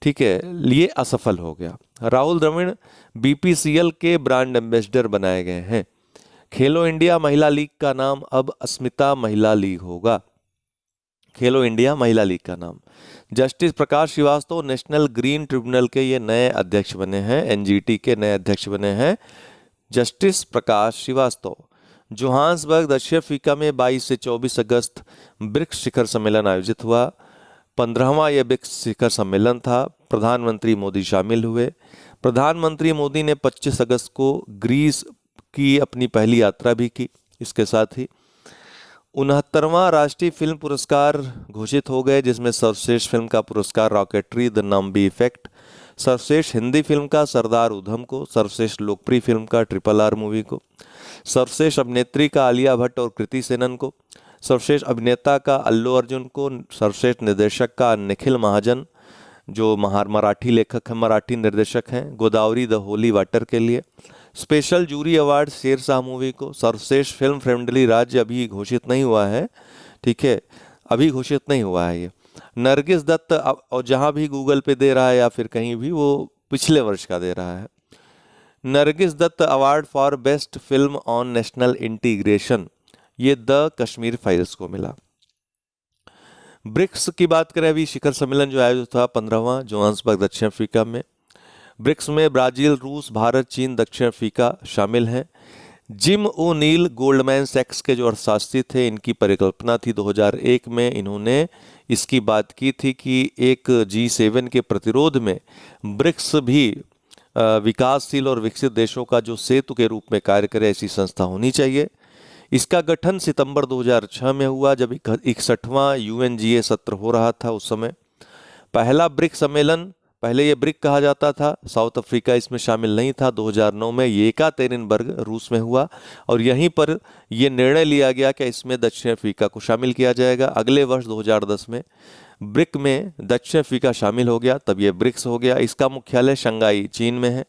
ठीक है, ये असफल हो गया। राहुल द्रविड़ बीपीसीएल के ब्रांड एम्बेसडर बनाए गए हैं। खेलो इंडिया महिला लीग का नाम अब अस्मिता महिला लीग होगा। खेलो इंडिया महिला लीग का नाम। जस्टिस प्रकाश श्रीवास्तव नेशनल ग्रीन ट्रिब्यूनल के ये नए अध्यक्ष बने हैं, एनजीटी के नए अध्यक्ष बने हैं जस्टिस प्रकाश श्रीवास्तव। जोहान्सबर्ग दक्षिण अफ्रीका में 22 से 24 अगस्त ब्रिक्स शिखर सम्मेलन आयोजित हुआ। 15वां यह ब्रिक्स शिखर सम्मेलन था। प्रधानमंत्री मोदी शामिल हुए। प्रधानमंत्री मोदी ने 25 अगस्त को ग्रीस की अपनी पहली यात्रा भी की। इसके साथ ही 69वां राष्ट्रीय फिल्म पुरस्कार घोषित हो गए, जिसमें सर्वश्रेष्ठ फिल्म का पुरस्कार रॉकेटरी द नंबी इफेक्ट, सर्वश्रेष्ठ हिंदी फिल्म का सरदार उधम को, सर्वश्रेष्ठ लोकप्रिय फिल्म का RRR मूवी को, सर्वश्रेष्ठ अभिनेत्री का आलिया भट्ट और कृति सेनन को, सर्वश्रेष्ठ अभिनेता का अल्लू अर्जुन को, सर्वश्रेष्ठ निर्देशक का निखिल महाजन जो मराठी लेखक हैं, मराठी निर्देशक हैं, गोदावरी द होली वाटर के लिए, special jury award Shershaah movie को, सर्वश्रेष्ठ फिल्म फ्रेंडली राज्य अभी घोषित नहीं हुआ है, ठीक है, अभी घोषित नहीं हुआ है ये। नरगिस दत्त, और जहाँ भी गूगल पे दे रहा है या फिर कहीं भी, वो पिछले वर्ष का दे रहा है। Nargis Dutt award for best film on national integration, ये द कश्मीर फाइल्स को मिला। ब्रिक्स की बात करें, अभी शिखर सम्मेलन जो आयोजित हुआ 15वां जोहान्सबर्ग दक्षिण अफ्रीका में। ब्रिक्स में ब्राजील, रूस, भारत, चीन, दक्षिण अफ्रीका शामिल हैं। जिम ओ'नील गोल्डमैन सैक्स के जो अर्थशास्त्री थे, इनकी परिकल्पना थी 2001 में, इन्होंने इसकी बात की थी कि एक G7 के प्रतिरोध में ब्रिक्स भी विकासशील और विकसित देशों का जो सेतु के रूप में कार्य करे, ऐसी संस्था होनी चाहिए। इसका गठन सितंबर 2006 में हुआ, जब 61वां UNGA सत्र हो रहा था उस समय। पहला ब्रिक्स सम्मेलन, पहले ये ब्रिक कहा जाता था, साउथ अफ्रीका इसमें शामिल नहीं था। 2009 में येकातेरिनबर्ग रूस में हुआ और यहीं पर यह निर्णय लिया गया कि इसमें दक्षिण अफ्रीका को शामिल किया जाएगा। अगले वर्ष 2010 में ब्रिक में दक्षिण अफ्रीका शामिल हो गया, तब ये ब्रिक्स हो गया। इसका मुख्यालय शंघाई चीन में है।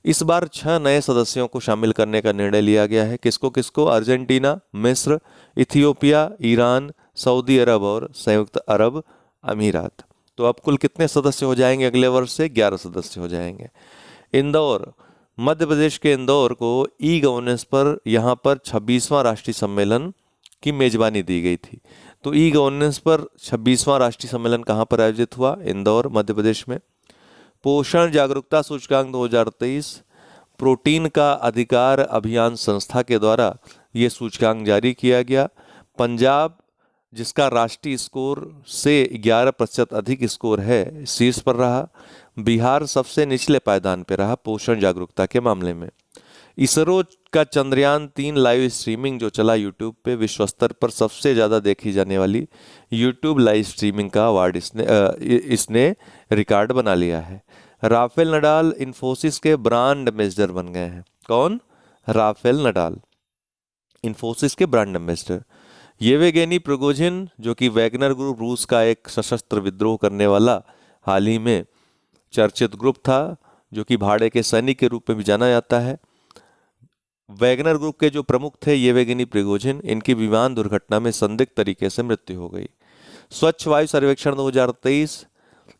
इस बार 6 नए सदस्यों को शामिल करने का निर्णय लिया गया है। किसको किसको? अर्जेंटीना, मिस्र, इथियोपिया, ईरान, सऊदी अरब और संयुक्त अरब अमीरात। तो अब कुल कितने सदस्य हो जाएंगे? अगले वर्ष से 11 सदस्य हो जाएंगे। इंदौर, मध्य प्रदेश के इंदौर को ई गवर्नेंस पर यहाँ पर 26वां राष्ट्रीय सम्मेलन की मेजबानी दी गई थी। तो ई गवर्नेंस पर 26वां राष्ट्रीय सम्मेलन कहाँ पर आयोजित हुआ? इंदौर, मध्य प्रदेश में। पोषण जागरूकता सूचकांक 2023, प्रोटीन का अधिकार अभियान संस्था के द्वारा ये सूचकांक जारी किया गया। पंजाब, जिसका राष्ट्रीय स्कोर से 11% अधिक स्कोर है, शीर्ष पर रहा। बिहार सबसे निचले पायदान पर रहा पोषण जागरूकता के मामले में। इसरो का चंद्रयान 3 लाइव स्ट्रीमिंग जो चला यूट्यूब पे, विश्व स्तर पर सबसे ज़्यादा देखी जाने वाली यूट्यूब लाइव स्ट्रीमिंग का अवार्ड इसने रिकॉर्ड बना लिया है। राफेल नडाल इन्फोसिस के ब्रांड एम्बेसडर बन गए हैं। कौन? राफेल नडाल, इन्फोसिस के ब्रांड एम्बेसडर। येवगेनी प्रिगोजिन, जो कि वैगनर ग्रुप, रूस का एक सशस्त्र विद्रोह करने वाला हाल ही में चर्चित ग्रुप था, जो कि भाड़े के सैनिक के रूप में भी जाना जाता है। वैगनर ग्रुप के जो प्रमुख थे येवगेनी प्रिगोजिन, इनकी विमान दुर्घटना में संदिग्ध तरीके से मृत्यु हो गई। स्वच्छ वायु सर्वेक्षण 2023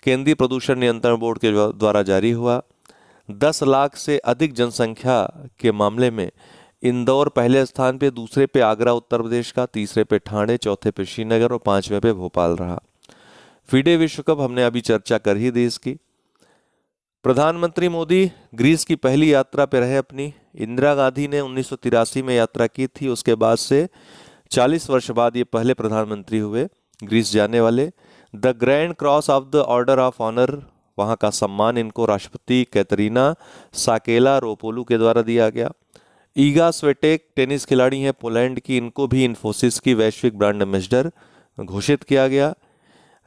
केंद्रीय प्रदूषण नियंत्रण बोर्ड के द्वारा जारी हुआ। 10 लाख से अधिक जनसंख्या के मामले में इंदौर पहले स्थान पे, दूसरे पे आगरा उत्तर प्रदेश का, तीसरे पे ठाणे, चौथे पे श्रीनगर और 5वें पे भोपाल रहा। फीडे विश्व कप हमने अभी चर्चा कर ही दी इसकी। प्रधानमंत्री मोदी ग्रीस की पहली यात्रा पे रहे अपनी। इंदिरा गांधी ने 1983 में यात्रा की थी, उसके बाद से 40 वर्ष बाद ये पहले प्रधानमंत्री हुए ग्रीस जाने वाले। The grand cross of the order of honour वहाँ का सम्मान इनको राष्ट्रपति कैटरीना साकेला रोपोलू के द्वारा दिया गया। ईगा स्वेटेक टेनिस खिलाड़ी हैं पोलैंड की, इनको भी इन्फोसिस की वैश्विक ब्रांड एम्बेसडर घोषित किया गया।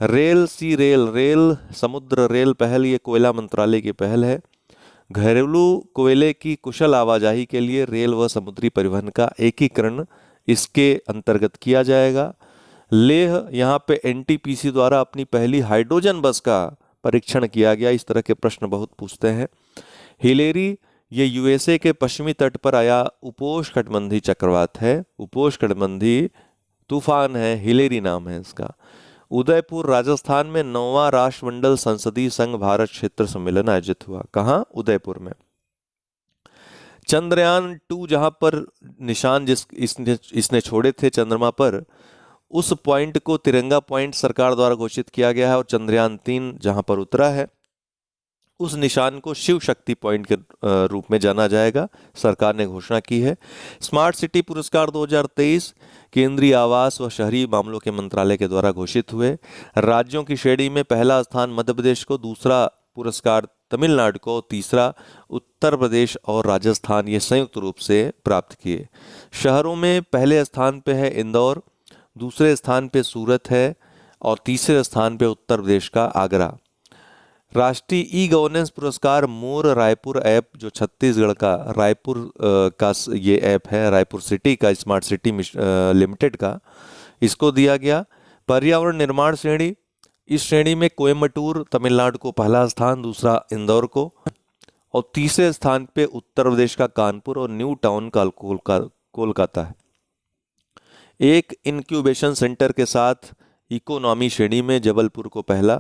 रेल समुद्र रेल पहल, ये कोयला मंत्रालय की पहल है। घरेलू कोयले की कुशल आवाजाही के लिए रेल व समुद्री परिवहन का एकीकरण इसके अंतर्गत किया जाएगा। लेह, यहाँ पे एनटीपीसी द्वारा अपनी पहली हाइड्रोजन बस का परीक्षण किया गया। इस तरह के प्रश्न बहुत पूछते हैं। हिलेरी, ये यूएसए के पश्चिमी तट पर आया उपोष्णकटिबंधीय चक्रवात है, उपोष्णकटिबंधीय तूफान है, हिलेरी नाम है इसका। उदयपुर, राजस्थान में 9वां राष्ट्रमंडल संसदीय संघ भारत क्षेत्र सम्मेलन आयोजित हुआ। कहाँ? उदयपुर में। चंद्रयान 2, जहां पर निशान इसने छोड़े थे चंद्रमा पर, उस पॉइंट को तिरंगा पॉइंट सरकार द्वारा घोषित किया गया है। और चंद्रयान 3 जहां पर उतरा है, उस निशान को शिव शक्ति पॉइंट के रूप में जाना जाएगा, सरकार ने घोषणा की है। स्मार्ट सिटी पुरस्कार 2023 केंद्रीय आवास व शहरी मामलों के मंत्रालय के द्वारा घोषित हुए। राज्यों की श्रेणी में पहला स्थान मध्य प्रदेश को, दूसरा पुरस्कार तमिलनाडु को, तीसरा उत्तर प्रदेश और राजस्थान ये संयुक्त रूप से प्राप्त किए। शहरों में पहले स्थान पे है इंदौर, दूसरे स्थान पे सूरत है और तीसरे स्थान पे उत्तर प्रदेश का आगरा। राष्ट्रीय ई गवर्नेंस पुरस्कार मोर रायपुर ऐप, जो छत्तीसगढ़ का रायपुर का ये ऐप है, रायपुर सिटी का, स्मार्ट सिटी लिमिटेड का, इसको दिया गया। पर्यावरण निर्माण श्रेणी, इस श्रेणी में कोयम्बटूर तमिलनाडु को पहला स्थान, दूसरा इंदौर को और तीसरे स्थान पे उत्तर प्रदेश का कानपुर और न्यू टाउन का कोलकाता है। एक इंक्यूबेशन सेंटर के साथ इकोनॉमी श्रेणी में जबलपुर को पहला,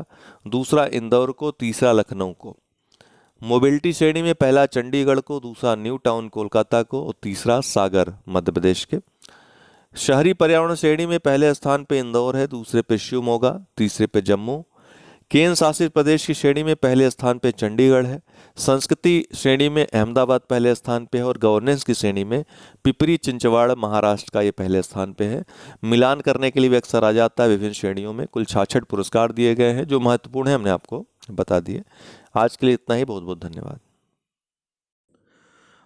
दूसरा इंदौर को, तीसरा लखनऊ को। मोबिलिटी श्रेणी में पहला चंडीगढ़ को, दूसरा न्यू टाउन कोलकाता को और तीसरा सागर मध्य प्रदेश के। शहरी पर्यावरण श्रेणी में पहले स्थान पे इंदौर है, दूसरे पे शिवमोगा, तीसरे पे जम्मू। केंद्र शासित प्रदेश की श्रेणी में पहले स्थान पे चंडीगढ़ है। संस्कृति श्रेणी में अहमदाबाद पहले स्थान पे है और गवर्नेंस की श्रेणी में पिपरी चिंचवाड़ महाराष्ट्र का ये पहले स्थान पे है। मिलान करने के लिए भी अक्सर आ जाता है विभिन्न श्रेणियों में। कुल 66 पुरस्कार दिए गए हैं जो महत्वपूर्ण है, हमने आपको बता दिए। आज के लिए इतना ही, बहुत बहुत धन्यवाद।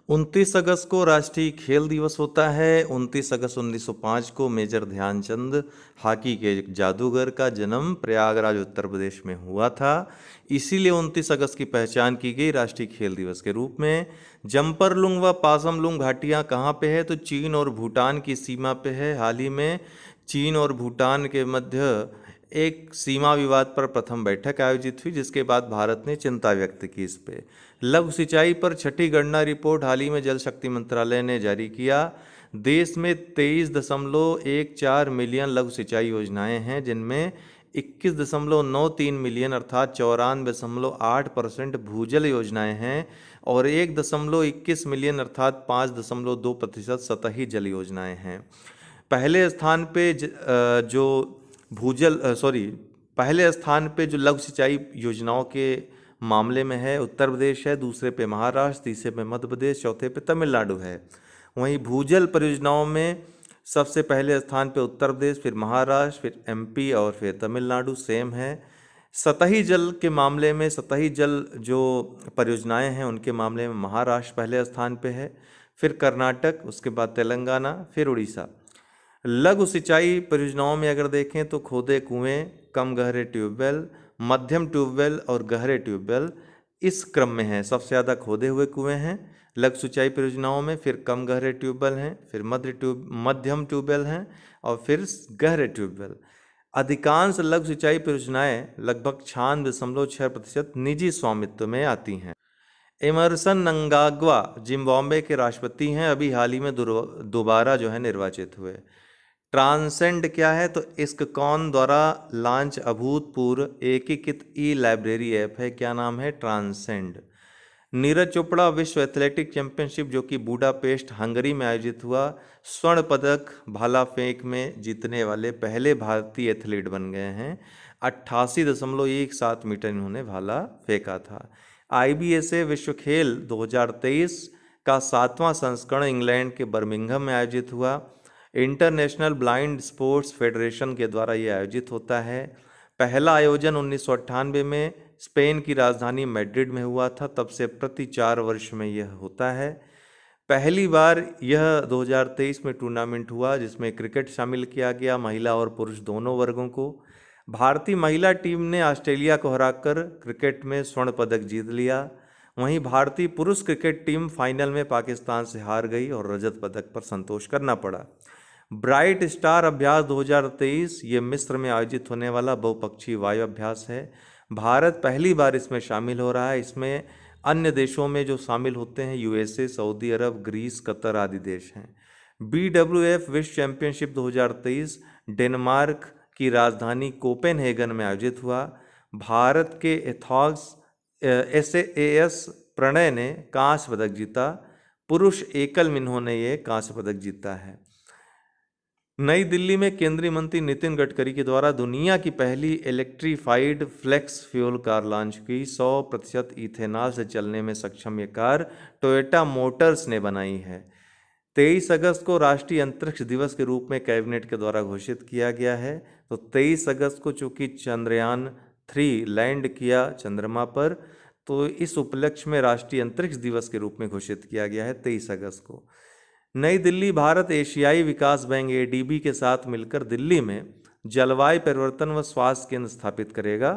29 अगस्त को राष्ट्रीय खेल दिवस होता है। 29 अगस्त 1905 को मेजर ध्यानचंद हॉकी के जादूगर का जन्म प्रयागराज उत्तर प्रदेश में हुआ था। इसीलिए 29 अगस्त की पहचान की गई राष्ट्रीय खेल दिवस के रूप में। जम्परलुंग व पासमलुंग घाटियाँ कहाँ पे है? तो चीन और भूटान की सीमा पे है। हाल ही में चीन और भूटान के मध्य एक सीमा विवाद पर प्रथम बैठक आयोजित हुई, जिसके बाद भारत ने चिंता व्यक्त की इस पे। लघु सिंचाई पर छठी गणना रिपोर्ट हाल ही में जल शक्ति मंत्रालय ने जारी किया। देश में 23.14 मिलियन लघु सिंचाई योजनाएं हैं, जिनमें 21.93 मिलियन अर्थात 94.8% भूजल योजनाएं हैं और 1.21 मिलियन अर्थात 5.2% सतही जल योजनाएं हैं। पहले स्थान पे पहले स्थान पे जो लघु सिंचाई योजनाओं के मामले में है उत्तर प्रदेश है, दूसरे पे महाराष्ट्र, तीसरे पे मध्य प्रदेश, चौथे पे तमिलनाडु है। वहीं भूजल परियोजनाओं में सबसे पहले स्थान पे उत्तर प्रदेश, फिर महाराष्ट्र, फिर एमपी और फिर तमिलनाडु सेम है। सतही जल के मामले में, सतही जल जो परियोजनाएं हैं उनके मामले में महाराष्ट्र पहले स्थान पे है, फिर कर्नाटक, उसके बाद तेलंगाना, फिर उड़ीसा। लघु सिंचाई परियोजनाओं में अगर देखें तो खोदे कुएं, कम गहरे ट्यूबवेल, मध्यम ट्यूबवेल और गहरे ट्यूबवेल इस क्रम में है। सबसे ज़्यादा खोदे हुए कुएं हैं लघु सिंचाई परियोजनाओं में, फिर कम गहरे ट्यूबवेल हैं, फिर मध्यम ट्यूबवेल हैं और फिर गहरे ट्यूबवेल। अधिकांश लघु सिंचाई परियोजनाएं लगभग 96.6% निजी स्वामित्व में आती हैं। एमरसन नंगाग्वा जिम्बाब्वे के राष्ट्रपति हैं, अभी हाल ही में दोबारा जो है निर्वाचित हुए। ट्रांसेंड क्या है? तो इस्कॉन द्वारा लॉन्च अभूतपूर्व एकीकृत ई लाइब्रेरी ऐप है। क्या नाम है? ट्रांसेंड। नीरज चोपड़ा विश्व एथलेटिक चैंपियनशिप जो कि बुडापेस्ट हंगरी में आयोजित हुआ, स्वर्ण पदक भाला फेंक में जीतने वाले पहले भारतीय एथलीट बन गए हैं। 88.17 मीटर इन्होंने भाला फेंका था। IBSA विश्व खेल 2023 का 7वां संस्करण इंग्लैंड के बर्मिंघम में आयोजित हुआ। इंटरनेशनल ब्लाइंड स्पोर्ट्स फेडरेशन के द्वारा ये आयोजित होता है। पहला आयोजन 1998 में स्पेन की राजधानी मैड्रिड में हुआ था। तब से प्रति 4 वर्ष में यह होता है। पहली बार यह 2023 में टूर्नामेंट हुआ जिसमें क्रिकेट शामिल किया गया, महिला और पुरुष दोनों वर्गों को। भारतीय महिला टीम ने ऑस्ट्रेलिया को हराकर क्रिकेट में स्वर्ण पदक जीत लिया। वहीं भारतीय पुरुष क्रिकेट टीम फाइनल में पाकिस्तान से हार गई और रजत पदक पर संतोष करना पड़ा। ब्राइट स्टार अभ्यास 2023 ये मिस्र में आयोजित होने वाला बहुपक्षीय वायु अभ्यास है। भारत पहली बार इसमें शामिल हो रहा है। इसमें अन्य देशों में जो शामिल होते हैं यूएसए, सऊदी अरब, ग्रीस, कतर आदि देश हैं। BWF विश्व चैंपियनशिप 2023 डेनमार्क की राजधानी कोपेनहेगन में आयोजित हुआ। भारत के एथॉक्स SAS प्रणय ने कांस्य पदक जीता। पुरुष एकल में इन्होंने ये कांस्य पदक जीता है। नई दिल्ली में केंद्रीय मंत्री नितिन गडकरी के द्वारा दुनिया की पहली electrified flex fuel car launch की। 100% इथेनॉल से चलने में सक्षम ये कार टोयोटा मोटर्स ने बनाई है। 23 अगस्त को राष्ट्रीय अंतरिक्ष दिवस के रूप में कैबिनेट के द्वारा घोषित किया गया है। तो 23 अगस्त को चूंकि चंद्रयान 3 लैंड किया चंद्रमा पर, तो इस उपलक्ष्य में राष्ट्रीय अंतरिक्ष दिवस के रूप में घोषित किया गया है 23 अगस्त को। नई दिल्ली भारत एशियाई विकास बैंक ADB के साथ मिलकर दिल्ली में जलवायु परिवर्तन व स्वास्थ्य केंद्र स्थापित करेगा।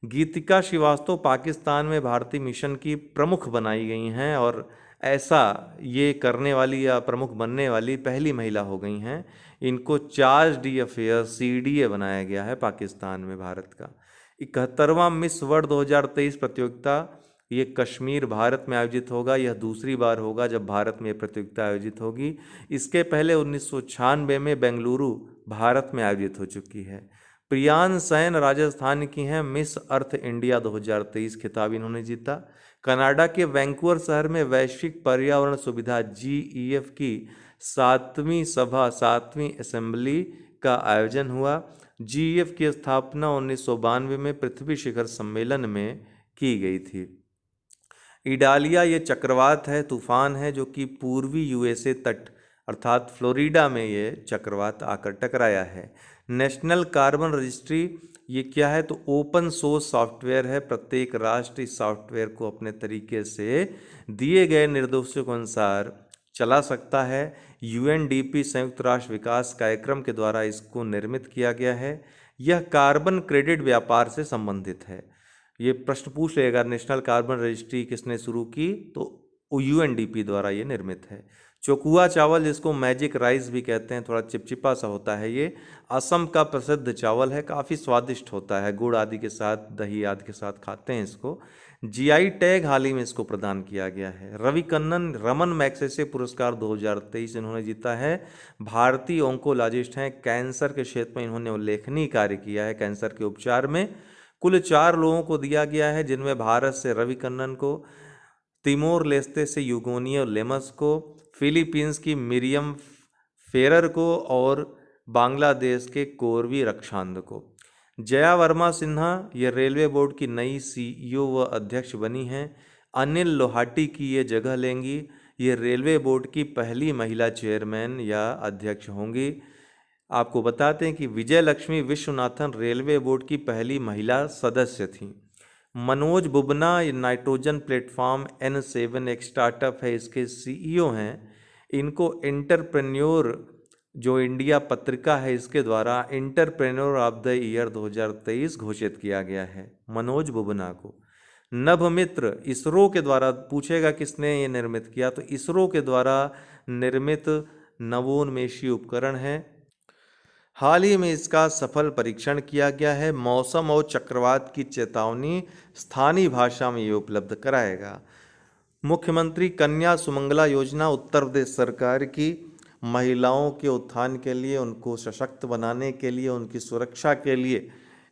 गीतिका श्रीवास्तव पाकिस्तान में भारतीय मिशन की प्रमुख बनाई गई हैं और ऐसा ये करने वाली या प्रमुख बनने वाली पहली महिला हो गई हैं। इनको चार्ज डी अफेयर्स CDA बनाया गया है पाकिस्तान में भारत का। 71वां मिस वर्ल्ड 2023 प्रतियोगिता ये कश्मीर भारत में आयोजित होगा। यह दूसरी बार होगा जब भारत में यह प्रतियोगिता आयोजित होगी। इसके पहले 1996 में बेंगलुरु भारत में आयोजित हो चुकी है। प्रियान सैन राजस्थान की हैं, मिस अर्थ इंडिया 2023 खिताब इन्होंने जीता। कनाडा के वैंकूवर शहर में वैश्विक पर्यावरण सुविधा GEF की 7वीं असेंबली का आयोजन हुआ। GEF की स्थापना 1992 में पृथ्वी शिखर सम्मेलन में की गई थी। इडालिया ये चक्रवात है, तूफान है जो कि पूर्वी USA तट अर्थात फ्लोरिडा में ये चक्रवात आकर टकराया है। नेशनल कार्बन रजिस्ट्री ये क्या है, तो ओपन सोर्स सॉफ्टवेयर है। प्रत्येक राष्ट्र इस सॉफ्टवेयर को अपने तरीके से दिए गए निर्देशों के अनुसार चला सकता है। UNDP संयुक्त राष्ट्र विकास कार्यक्रम के द्वारा इसको निर्मित किया गया है। यह कार्बन क्रेडिट व्यापार से संबंधित है। ये प्रश्न पूछ लेगा नेशनल कार्बन रजिस्ट्री किसने शुरू की, तो UNDP द्वारा ये निर्मित है। चोकुआ चावल जिसको मैजिक राइस भी कहते हैं, थोड़ा चिपचिपा सा होता है, ये असम का प्रसिद्ध चावल है। काफ़ी स्वादिष्ट होता है, गुड़ आदि के साथ, दही आदि के साथ खाते हैं इसको। GI टैग हाल ही में इसको प्रदान किया गया है। रवि कन्नन रमन मैग्सेसे पुरस्कार 2023 इन्होंने जीता है। भारतीय ओंकोलॉजिस्ट हैं, कैंसर के क्षेत्र में इन्होंने उल्लेखनीय कार्य किया है। कैंसर के उपचार में कुल 4 लोगों को दिया गया है, जिनमें भारत से रवि कन्नन को, तिमोर लेस्ते से यूगोनियो लेमस को, फिलीपींस की मिरियम फेरर को और बांग्लादेश के कोरवी रक्षांद को। जया वर्मा सिन्हा ये रेलवे बोर्ड की नई CEO व अध्यक्ष बनी हैं। अनिल लोहाटी की ये जगह लेंगी। ये रेलवे बोर्ड की पहली महिला चेयरमैन या अध्यक्ष होंगी। आपको बताते हैं कि विजय लक्ष्मी विश्वनाथन रेलवे बोर्ड की पहली महिला सदस्य थीं। मनोज बुबना ये नाइट्रोजन प्लेटफॉर्म N7 एक स्टार्टअप है, इसके CEO हैं। इनको एंटरप्रेन्योर जो इंडिया पत्रिका है इसके द्वारा एंटरप्रेन्योर ऑफ द ईयर 2023 घोषित किया गया है मनोज बुबना को। नभमित्र इसरो के द्वारा, पूछेगा किसने ये निर्मित किया, तो इसरो के द्वारा निर्मित नवोन्मेषी उपकरण है। हाल ही में इसका सफल परीक्षण किया गया है। मौसम और चक्रवात की चेतावनी स्थानीय भाषा में ये उपलब्ध कराएगा। मुख्यमंत्री कन्या सुमंगला योजना उत्तर प्रदेश सरकार की महिलाओं के उत्थान के लिए, उनको सशक्त बनाने के लिए, उनकी सुरक्षा के लिए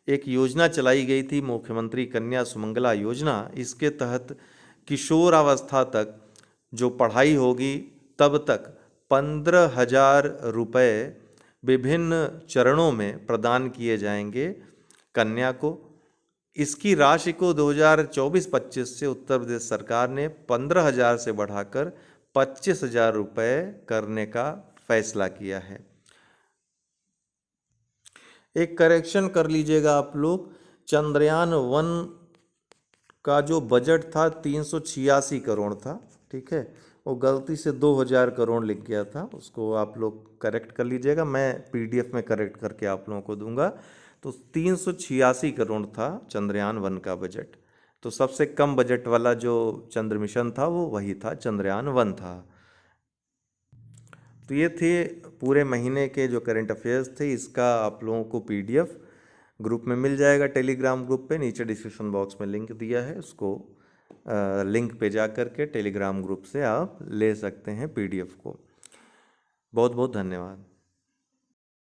एक योजना चलाई गई थी, मुख्यमंत्री कन्या सुमंगला योजना। इसके तहत किशोरावस्था तक जो पढ़ाई होगी तब तक 15,000 रुपये विभिन्न चरणों में प्रदान किए जाएंगे कन्या को। इसकी राशि को 2024-25 से उत्तर प्रदेश सरकार ने 15,000 से बढ़ाकर 25,000 रुपये करने का फैसला किया है। एक करेक्शन कर लीजिएगा आप लोग, चंद्रयान 1 का जो बजट था 386 करोड़ था, ठीक है। वो गलती से 2000 करोड़ लिख गया था, उसको आप लोग करेक्ट कर लीजिएगा, मैं पीडीएफ में करेक्ट करके आप लोगों को दूंगा। तो 386 करोड़ था चंद्रयान 1 का बजट। तो सबसे कम बजट वाला जो चंद्र मिशन था वो वही था, चंद्रयान 1 था। तो ये थे पूरे महीने के जो करंट अफेयर्स थे। इसका आप लोगों को पीडीएफ ग्रुप में मिल जाएगा, टेलीग्राम ग्रुप पे। नीचे डिस्क्रिप्शन बॉक्स में लिंक दिया है, उसको लिंक पे जा कर के टेलीग्राम ग्रुप से आप ले सकते हैं पीडीएफ को। बहुत बहुत धन्यवाद।